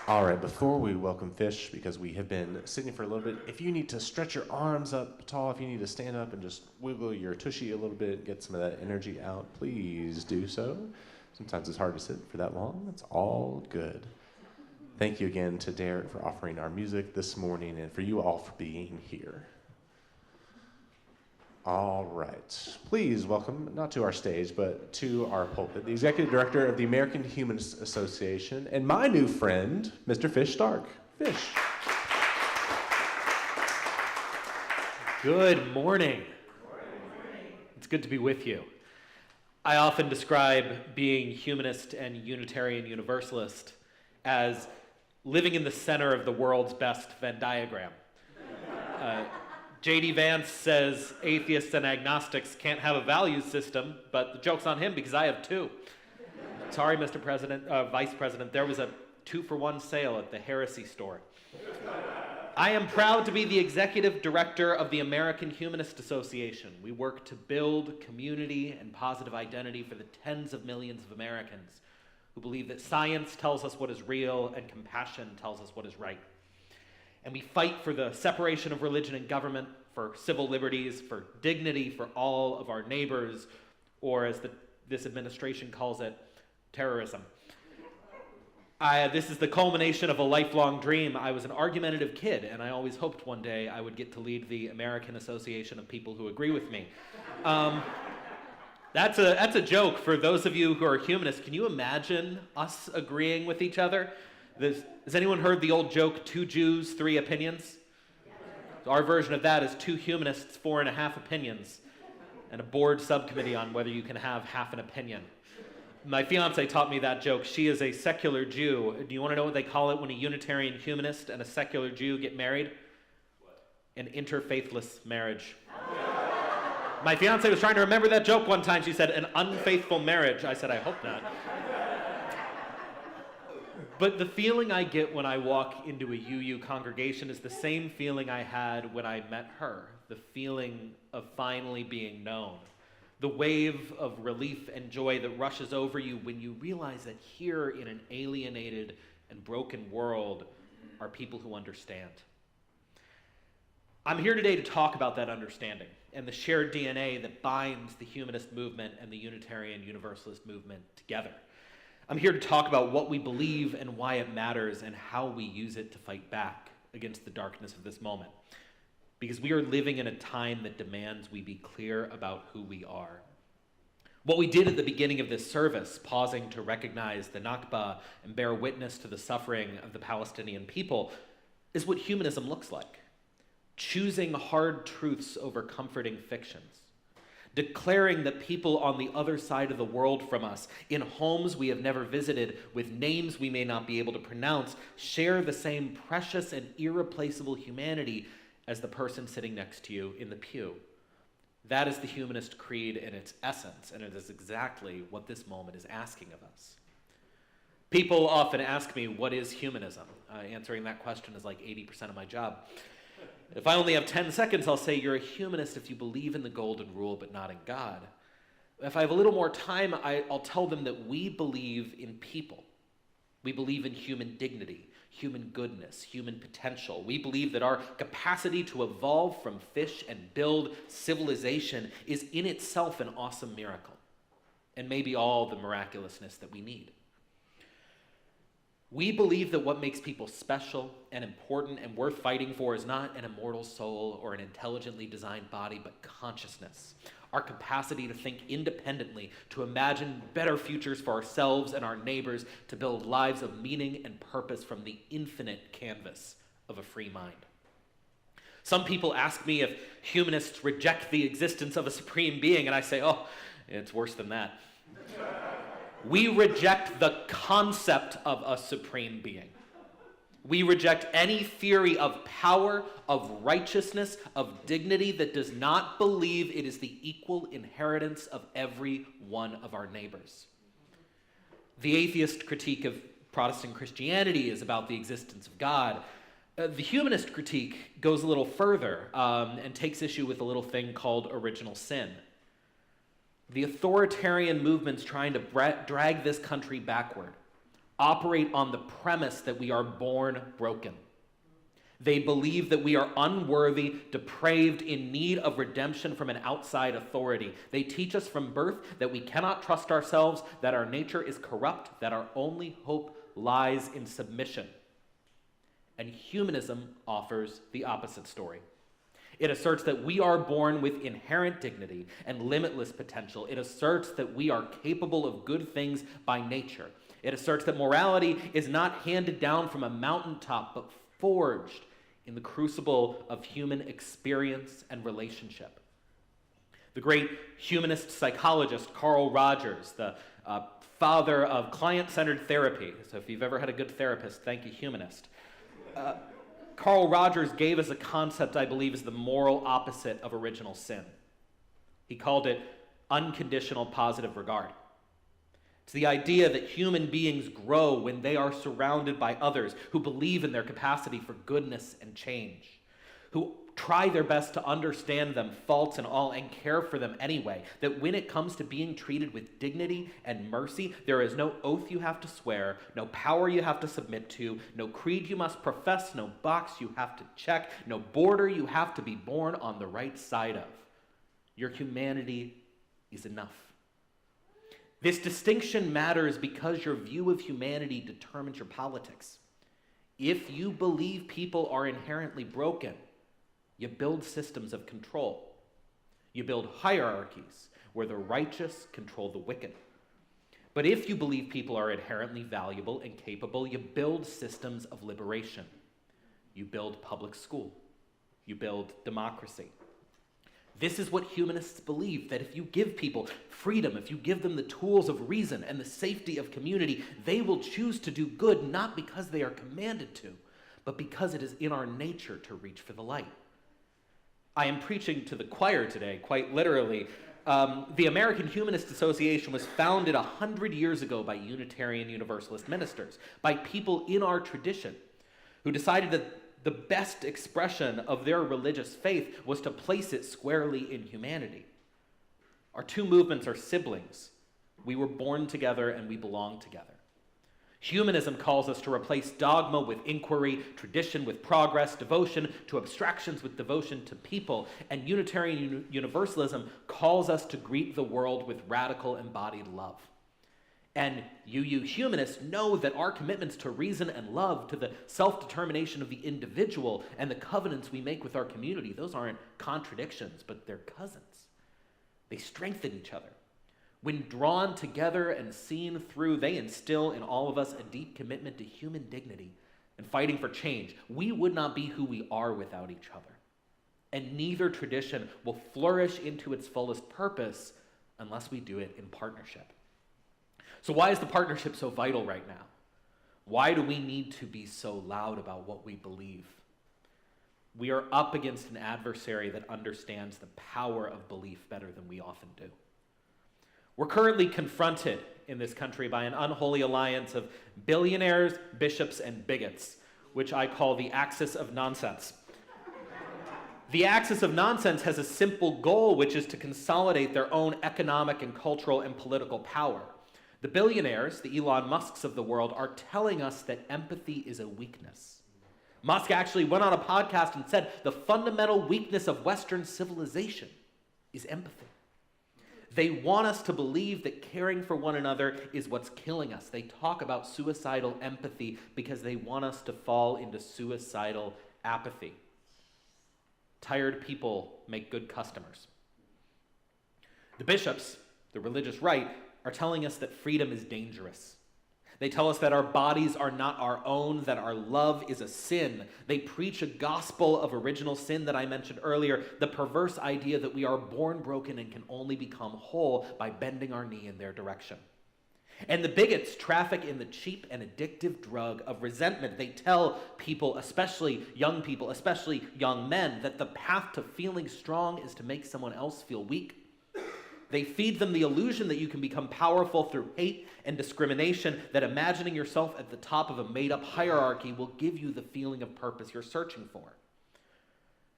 All right, before we welcome Fish, because we have been sitting for a little bit, if you need to stretch your arms up tall, if you need to stand up and just wiggle your tushy a little bit, get some of that energy out, please do so. Sometimes it's hard to sit for that long. It's all good. Thank you again to Derek for offering our music this morning and for you all for being here. All right. Please welcome, not to our stage, but to our pulpit, the Executive Director of the American Humanist Association and my new friend, Mr. Fish Stark. Fish. Good morning. It's good to be with you. I often describe being humanist and Unitarian Universalist as living in the center of the world's best Venn diagram. J.D. Vance says atheists and agnostics can't have a value system, but the joke's on him because I have two. Sorry, Mr. Vice President, there was a 2-for-1 sale at the Heresy store. I am proud to be the executive director of the American Humanist Association. We work to build community and positive identity for the tens of millions of Americans who believe that science tells us what is real and compassion tells us what is right. And we fight for the separation of religion and government, for civil liberties, for dignity for all of our neighbors, or as this administration calls it, terrorism. This is the culmination of a lifelong dream. I was an argumentative kid, and I always hoped one day I would get to lead the American Association of People Who Agree with Me. That's a joke for those of you who are humanists. Can you imagine us agreeing with each other? Has anyone heard the old joke, 2 Jews, 3 opinions? So our version of that is 2 humanists, 4.5 opinions, and a board subcommittee on whether you can have half an opinion. My fiance taught me that joke. She is a secular Jew. Do you want to know what they call it when a Unitarian humanist and a secular Jew get married? An interfaithless marriage. My fiance was trying to remember that joke one time. She said, an unfaithful marriage. I said, I hope not. But the feeling I get when I walk into a UU congregation is the same feeling I had when I met her, the feeling of finally being known. The wave of relief and joy that rushes over you when you realize that here in an alienated and broken world are people who understand. I'm here today to talk about that understanding and the shared DNA that binds the humanist movement and the Unitarian Universalist movement together. I'm here to talk about what we believe and why it matters and how we use it to fight back against the darkness of this moment. Because we are living in a time that demands we be clear about who we are. What we did at the beginning of this service, pausing to recognize the Nakba and bear witness to the suffering of the Palestinian people, is what humanism looks like. Choosing hard truths over comforting fictions. Declaring that people on the other side of the world from us, in homes we have never visited, with names we may not be able to pronounce, share the same precious and irreplaceable humanity as the person sitting next to you in the pew. That is the humanist creed in its essence, and it is exactly what this moment is asking of us. People often ask me, what is humanism? Answering that question is like 80% of my job. If I only have 10 seconds, I'll say you're a humanist if you believe in the golden rule but not in God. If I have a little more time, I'll tell them that we believe in people. We believe in human dignity, human goodness, human potential. We believe that our capacity to evolve from fish and build civilization is in itself an awesome miracle, and maybe all the miraculousness that we need. We believe that what makes people special and important and worth fighting for is not an immortal soul or an intelligently designed body, but consciousness. Our capacity to think independently, to imagine better futures for ourselves and our neighbors, to build lives of meaning and purpose from the infinite canvas of a free mind. Some people ask me if humanists reject the existence of a supreme being, and I say, oh, it's worse than that. We reject the concept of a supreme being. We reject any theory of power, of righteousness, of dignity that does not believe it is the equal inheritance of every one of our neighbors. The atheist critique of Protestant Christianity is about the existence of God. The humanist critique goes a little further and takes issue with a little thing called original sin. The authoritarian movements trying to drag this country backward operate on the premise that we are born broken. They believe that we are unworthy, depraved, in need of redemption from an outside authority. They teach us from birth that we cannot trust ourselves, that our nature is corrupt, that our only hope lies in submission. And humanism offers the opposite story. It asserts that we are born with inherent dignity and limitless potential. It asserts that we are capable of good things by nature. It asserts that morality is not handed down from a mountaintop, but forged in the crucible of human experience and relationship. The great humanist psychologist Carl Rogers, the father of client-centered therapy, so if you've ever had a good therapist, thank you, humanist, Carl Rogers gave us a concept I believe is the moral opposite of original sin. He called it unconditional positive regard. It's the idea that human beings grow when they are surrounded by others who believe in their capacity for goodness and change, who try their best to understand them, faults and all, and care for them anyway. That when it comes to being treated with dignity and mercy, there is no oath you have to swear, no power you have to submit to, no creed you must profess, no box you have to check, no border you have to be born on the right side of. Your humanity is enough. This distinction matters because your view of humanity determines your politics. If you believe people are inherently broken, you build systems of control. You build hierarchies where the righteous control the wicked. But if you believe people are inherently valuable and capable, you build systems of liberation. You build public school. You build democracy. This is what humanists believe, that if you give people freedom, if you give them the tools of reason and the safety of community, they will choose to do good not because they are commanded to, but because it is in our nature to reach for the light. I am preaching to the choir today, quite literally. The American Humanist Association was founded 100 years ago by Unitarian Universalist ministers, by people in our tradition who decided that the best expression of their religious faith was to place it squarely in humanity. Our two movements are siblings. We were born together and we belong together. Humanism calls us to replace dogma with inquiry, tradition with progress, devotion to abstractions with devotion to people, and Unitarian Universalism calls us to greet the world with radical embodied love. And UU humanists know that our commitments to reason and love, to the self-determination of the individual, and the covenants we make with our community, those aren't contradictions, but they're cousins. They strengthen each other. When drawn together and seen through, they instill in all of us a deep commitment to human dignity and fighting for change. We would not be who we are without each other. And neither tradition will flourish into its fullest purpose unless we do it in partnership. So why is the partnership so vital right now? Why do we need to be so loud about what we believe? We are up against an adversary that understands the power of belief better than we often do. We're currently confronted in this country by an unholy alliance of billionaires, bishops, and bigots, which I call the axis of nonsense. The axis of nonsense has a simple goal, which is to consolidate their own economic and cultural and political power. The billionaires, the Elon Musks of the world, are telling us that empathy is a weakness. Musk actually went on a podcast and said the fundamental weakness of Western civilization is empathy. They want us to believe that caring for one another is what's killing us. They talk about suicidal empathy because they want us to fall into suicidal apathy. Tired people make good customers. The bishops, the religious right, are telling us that freedom is dangerous. They tell us that our bodies are not our own, that our love is a sin. They preach a gospel of original sin that I mentioned earlier, the perverse idea that we are born broken and can only become whole by bending our knee in their direction. And the bigots traffic in the cheap and addictive drug of resentment. They tell people, especially young men, that the path to feeling strong is to make someone else feel weak. They feed them the illusion that you can become powerful through hate and discrimination, that imagining yourself at the top of a made-up hierarchy will give you the feeling of purpose you're searching for.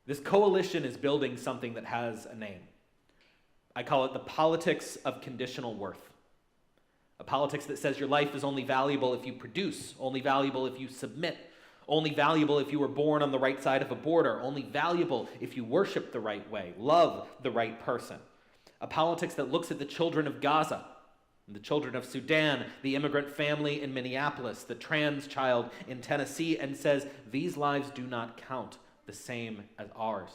This coalition is building something that has a name. I call it the politics of conditional worth. A politics that says your life is only valuable if you produce, only valuable if you submit, only valuable if you were born on the right side of a border, only valuable if you worship the right way, love the right person. A politics that looks at the children of Gaza, the children of Sudan, the immigrant family in Minneapolis, the trans child in Tennessee, and says, these lives do not count the same as ours.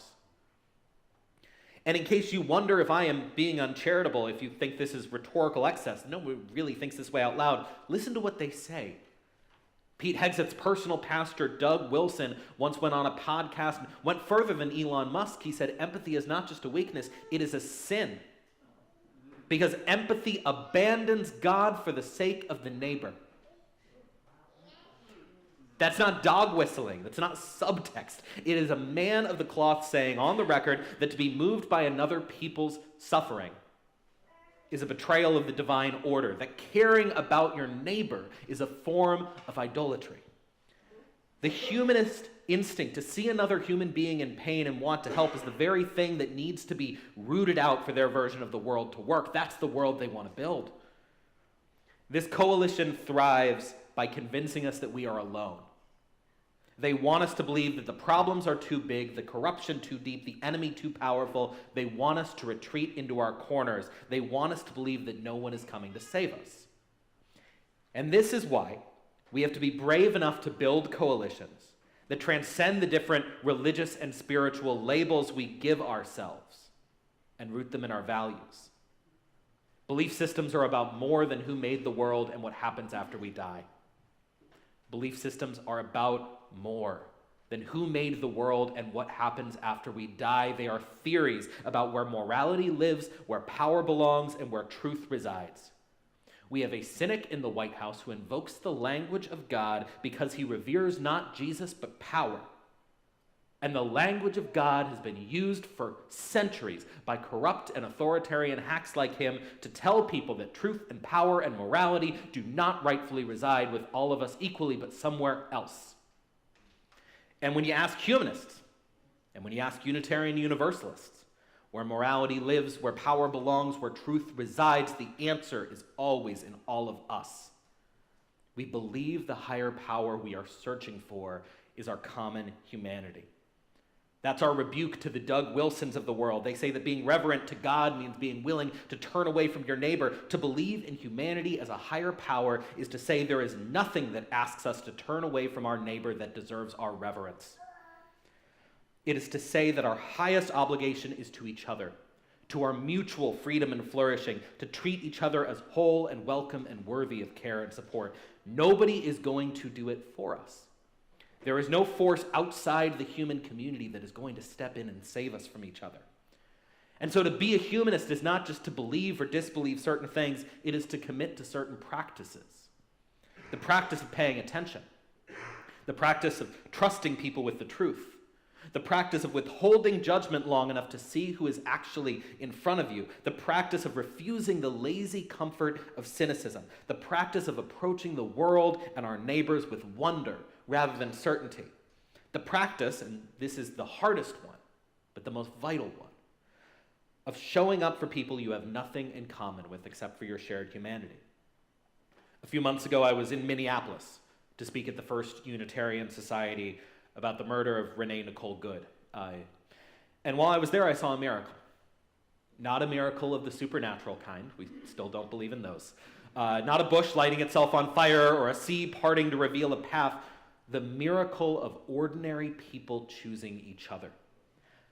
And in case you wonder if I am being uncharitable, if you think this is rhetorical excess, no one really thinks this way out loud, listen to what they say. Pete Hegseth's personal pastor, Doug Wilson, once went on a podcast and went further than Elon Musk. He said, empathy is not just a weakness, it is a sin. Because empathy abandons God for the sake of the neighbor. That's not dog whistling. That's not subtext. It is a man of the cloth saying on the record that to be moved by another people's suffering is a betrayal of the divine order, that caring about your neighbor is a form of idolatry. The humanist instinct to see another human being in pain and want to help is the very thing that needs to be rooted out for their version of the world to work. That's the world they want to build. This coalition thrives by convincing us that we are alone. They want us to believe that the problems are too big, the corruption too deep, the enemy too powerful. They want us to retreat into our corners. They want us to believe that no one is coming to save us. And this is why we have to be brave enough to build coalitions that transcend the different religious and spiritual labels we give ourselves and root them in our values. Belief systems are about more than who made the world and what happens after we die. Belief systems are about more than who made the world and what happens after we die. They are theories about where morality lives, where power belongs, and where truth resides. We have a cynic in the White House who invokes the language of God because he reveres not Jesus but power. And the language of God has been used for centuries by corrupt and authoritarian hacks like him to tell people that truth and power and morality do not rightfully reside with all of us equally, but somewhere else. And when you ask humanists, and when you ask Unitarian Universalists, where morality lives, where power belongs, where truth resides, the answer is always in all of us. We believe the higher power we are searching for is our common humanity. That's our rebuke to the Doug Wilsons of the world. They say that being reverent to God means being willing to turn away from your neighbor. To believe in humanity as a higher power is to say there is nothing that asks us to turn away from our neighbor that deserves our reverence. It is to say that our highest obligation is to each other, to our mutual freedom and flourishing, to treat each other as whole and welcome and worthy of care and support. Nobody is going to do it for us. There is no force outside the human community that is going to step in and save us from each other. And so to be a humanist is not just to believe or disbelieve certain things, it is to commit to certain practices. The practice of paying attention, the practice of trusting people with the truth, the practice of withholding judgment long enough to see who is actually in front of you, the practice of refusing the lazy comfort of cynicism, the practice of approaching the world and our neighbors with wonder rather than certainty. The practice, and this is the hardest one, but the most vital one, of showing up for people you have nothing in common with except for your shared humanity. A few months ago, I was in Minneapolis to speak at the First Unitarian Society about the murder of Renee Nicole Good. And while I was there, I saw a miracle. Not a miracle of the supernatural kind. We still don't believe in those. Not a bush lighting itself on fire or a sea parting to reveal a path. The miracle of ordinary people choosing each other.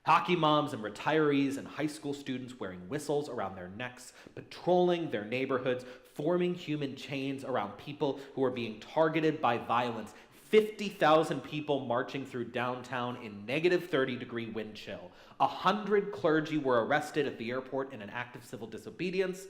Hockey moms and retirees and high school students wearing whistles around their necks, patrolling their neighborhoods, forming human chains around people who are being targeted by violence. 50,000 people marching through downtown in negative 30-degree wind chill. 100 clergy were arrested at the airport in an act of civil disobedience.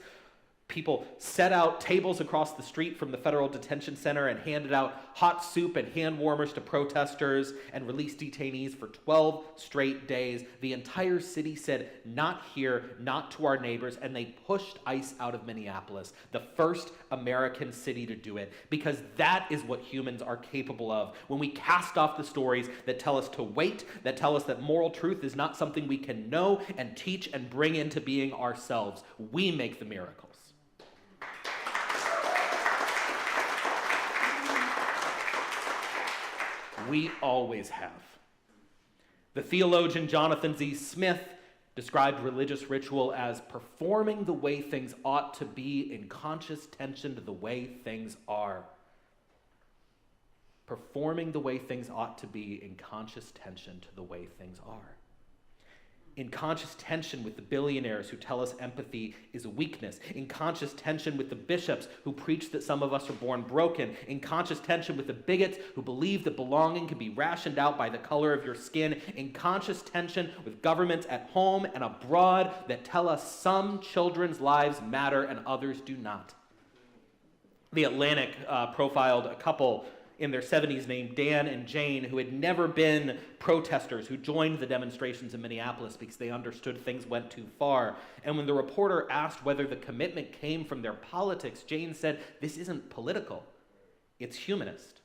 People set out tables across the street from the federal detention center and handed out hot soup and hand warmers to protesters and released detainees for 12 straight days. The entire city said, "Not here, not to our neighbors," and they pushed ICE out of Minneapolis, the first American city to do it, because that is what humans are capable of. When we cast off the stories that tell us to wait, that tell us that moral truth is not something we can know and teach and bring into being ourselves, we make the miracles. We always have. The theologian Jonathan Z. Smith described religious ritual as performing the way things ought to be in conscious tension to the way things are. Performing the way things ought to be in conscious tension to the way things are. In conscious tension with the billionaires who tell us empathy is a weakness, in conscious tension with the bishops who preach that some of us are born broken, in conscious tension with the bigots who believe that belonging can be rationed out by the color of your skin, in conscious tension with governments at home and abroad that tell us some children's lives matter and others do not. The Atlantic profiled a couple in their 70s named Dan and Jane who had never been protesters who joined the demonstrations in Minneapolis because they understood things went too far. And when the reporter asked whether the commitment came from their politics, Jane said, "This isn't political, it's humanist."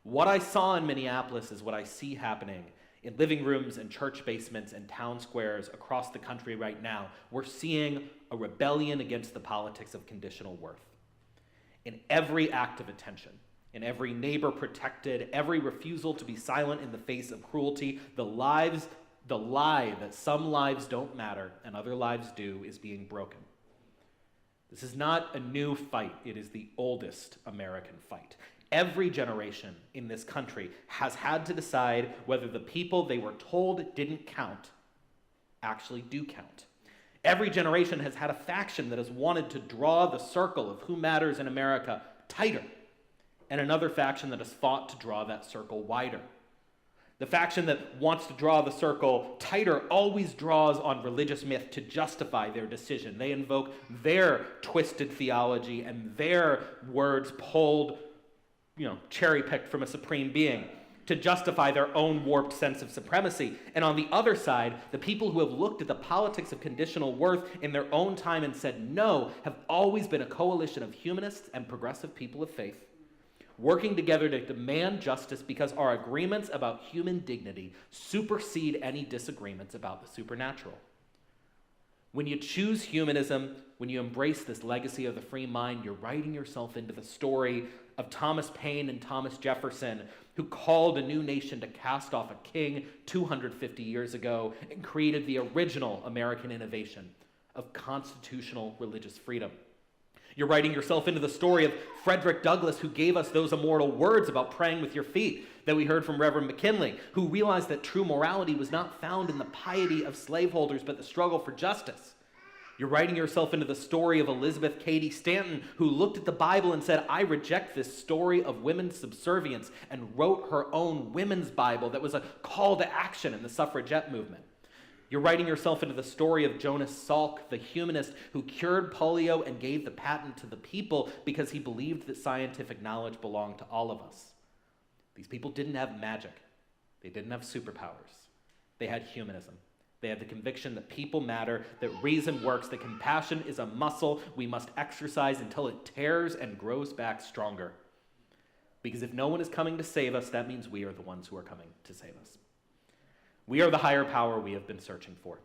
What I saw in Minneapolis is what I see happening in living rooms and church basements and town squares across the country right now. We're seeing a rebellion against the politics of conditional worth. In every act of attention, in every neighbor protected, every refusal to be silent in the face of cruelty, the lie that some lives don't matter and other lives do is being broken. This is not a new fight, it is the oldest American fight. Every generation in this country has had to decide whether the people they were told didn't count actually do count. Every generation has had a faction that has wanted to draw the circle of who matters in America tighter, and another faction that has fought to draw that circle wider. The faction that wants to draw the circle tighter always draws on religious myth to justify their decision. They invoke their twisted theology and their words pulled, cherry-picked from a supreme being to justify their own warped sense of supremacy. And on the other side, the people who have looked at the politics of conditional worth in their own time and said no have always been a coalition of humanists and progressive people of faith, working together to demand justice because our agreements about human dignity supersede any disagreements about the supernatural. When you choose humanism, when you embrace this legacy of the free mind, you're writing yourself into the story of Thomas Paine and Thomas Jefferson, who called a new nation to cast off a king 250 years ago and created the original American innovation of constitutional religious freedom. You're writing yourself into the story of Frederick Douglass, who gave us those immortal words about praying with your feet that we heard from Reverend McKinley, who realized that true morality was not found in the piety of slaveholders, but the struggle for justice. You're writing yourself into the story of Elizabeth Cady Stanton, who looked at the Bible and said, "I reject this story of women's subservience," and wrote her own women's Bible that was a call to action in the suffragette movement. You're writing yourself into the story of Jonas Salk, the humanist who cured polio and gave the patent to the people because he believed that scientific knowledge belonged to all of us. These people didn't have magic. They didn't have superpowers. They had humanism. They had the conviction that people matter, that reason works, that compassion is a muscle we must exercise until it tears and grows back stronger. Because if no one is coming to save us, that means we are the ones who are coming to save us. We are the higher power we have been searching for.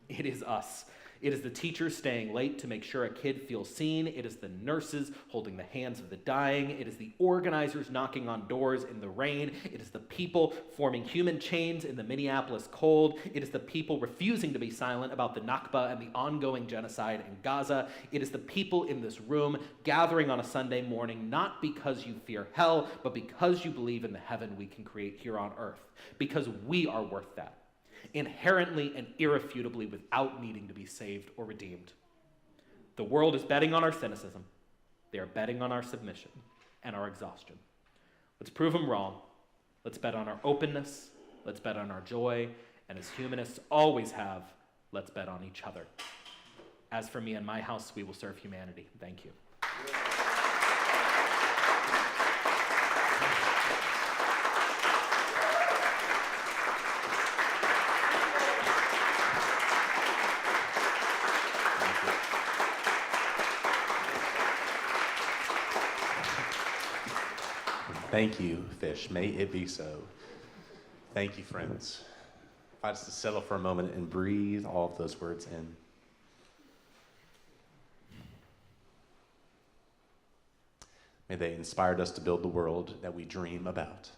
It is us. It is the teachers staying late to make sure a kid feels seen. It is the nurses holding the hands of the dying. It is the organizers knocking on doors in the rain. It is the people forming human chains in the Minneapolis cold. It is the people refusing to be silent about the Nakba and the ongoing genocide in Gaza. It is the people in this room gathering on a Sunday morning, not because you fear hell, but because you believe in the heaven we can create here on earth. Because we are worth that, inherently and irrefutably, without needing to be saved or redeemed. The world is betting on our cynicism. They are betting on our submission and our exhaustion. Let's prove them wrong. Let's bet on our openness. Let's bet on our joy. And as humanists always have, let's bet on each other. As for me and my house, we will serve humanity. Thank you. Thank you, Fish. May it be so. Thank you, friends. If I just to settle for a moment and breathe all of those words in. May they inspired us to build the world that we dream about.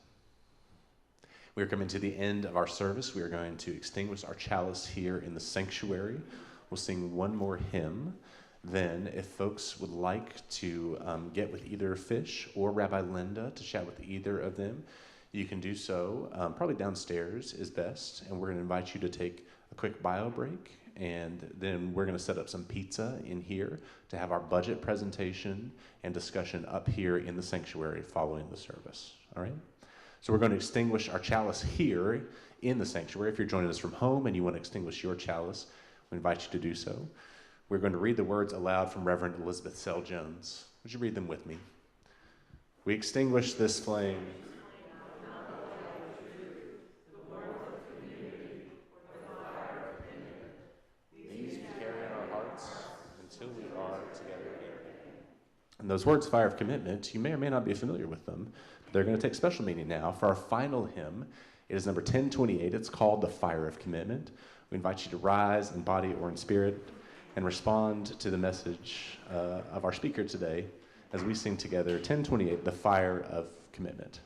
We are coming to the end of our service. We are going to extinguish our chalice here in the sanctuary. We'll sing one more hymn. Then, if folks would like to get with either Fish or Rabbi Linda to chat with either of them, you can do so. Probably downstairs is best. And we're going to invite you to take a quick bio break. And then we're going to set up some pizza in here to have our budget presentation and discussion up here in the sanctuary following the service. All right? So we're going to extinguish our chalice here in the sanctuary. If you're joining us from home and you want to extinguish your chalice, we invite you to do so. We're going to read the words aloud from Reverend Elizabeth Sell Jones. Would you read them with me? we extinguish this flame. These we carry in our hearts until we are together again. And those words, fire of commitment, you may or may not be familiar with them, but they're going to take special meaning now. For our final hymn, it is number 1028. It's called The Fire of Commitment. We invite you to rise in body or in spirit and respond to the message of our speaker today as we sing together 1028, The Fire of Commitment.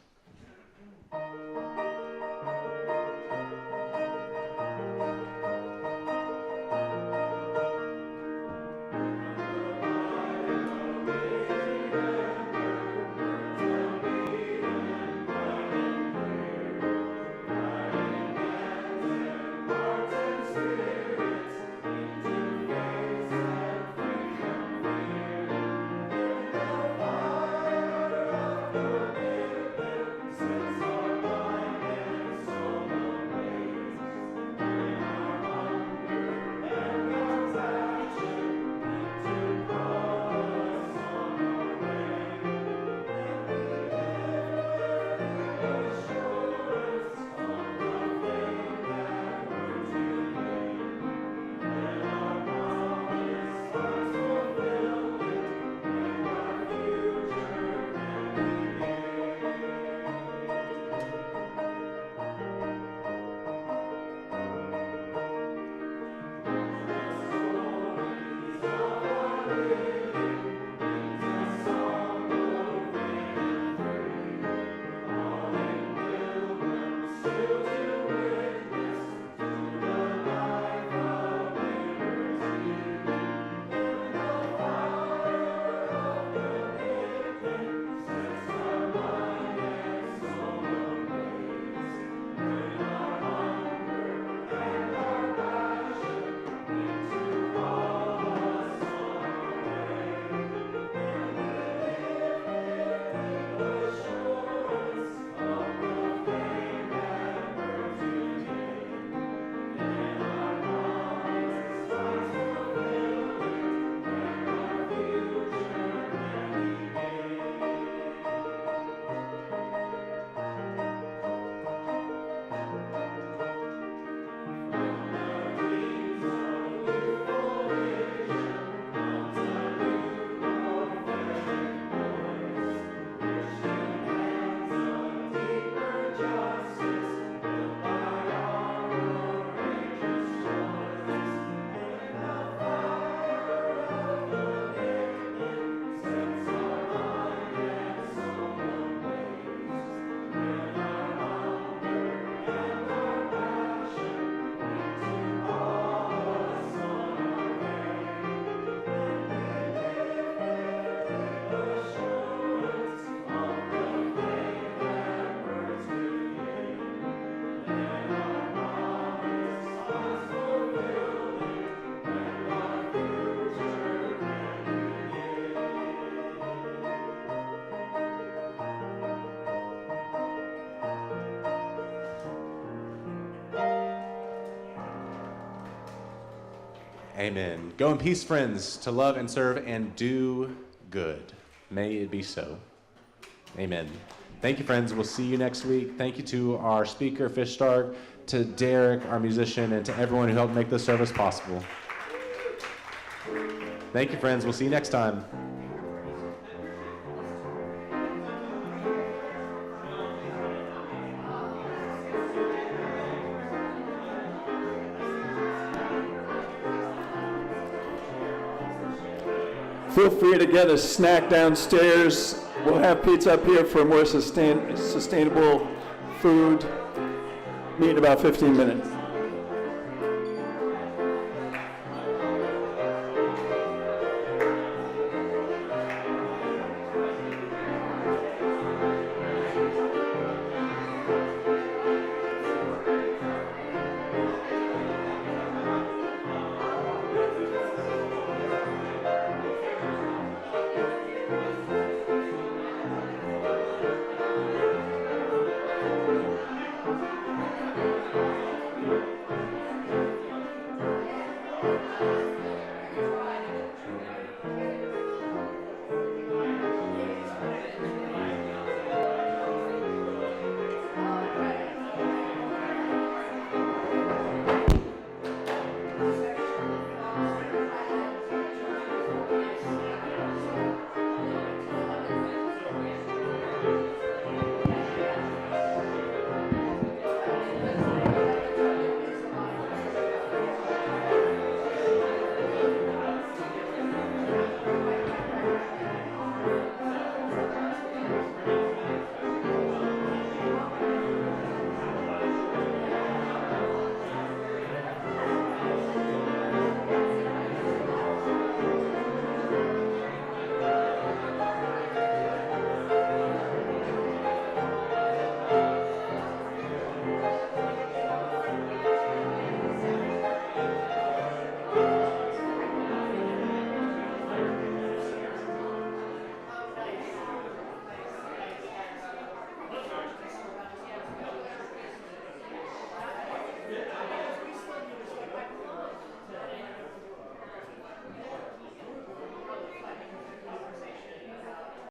Amen. Go in peace, friends, to love and serve and do good. May it be so. Amen. Thank you, friends. We'll see you next week. Thank you to our speaker, Fish Stark, to Derek, our musician, and to everyone who helped make this service possible. Thank you, friends. We'll see you next time. Feel free to get a snack downstairs. We'll have pizza up here for more sustainable food. Meet in about 15 minutes.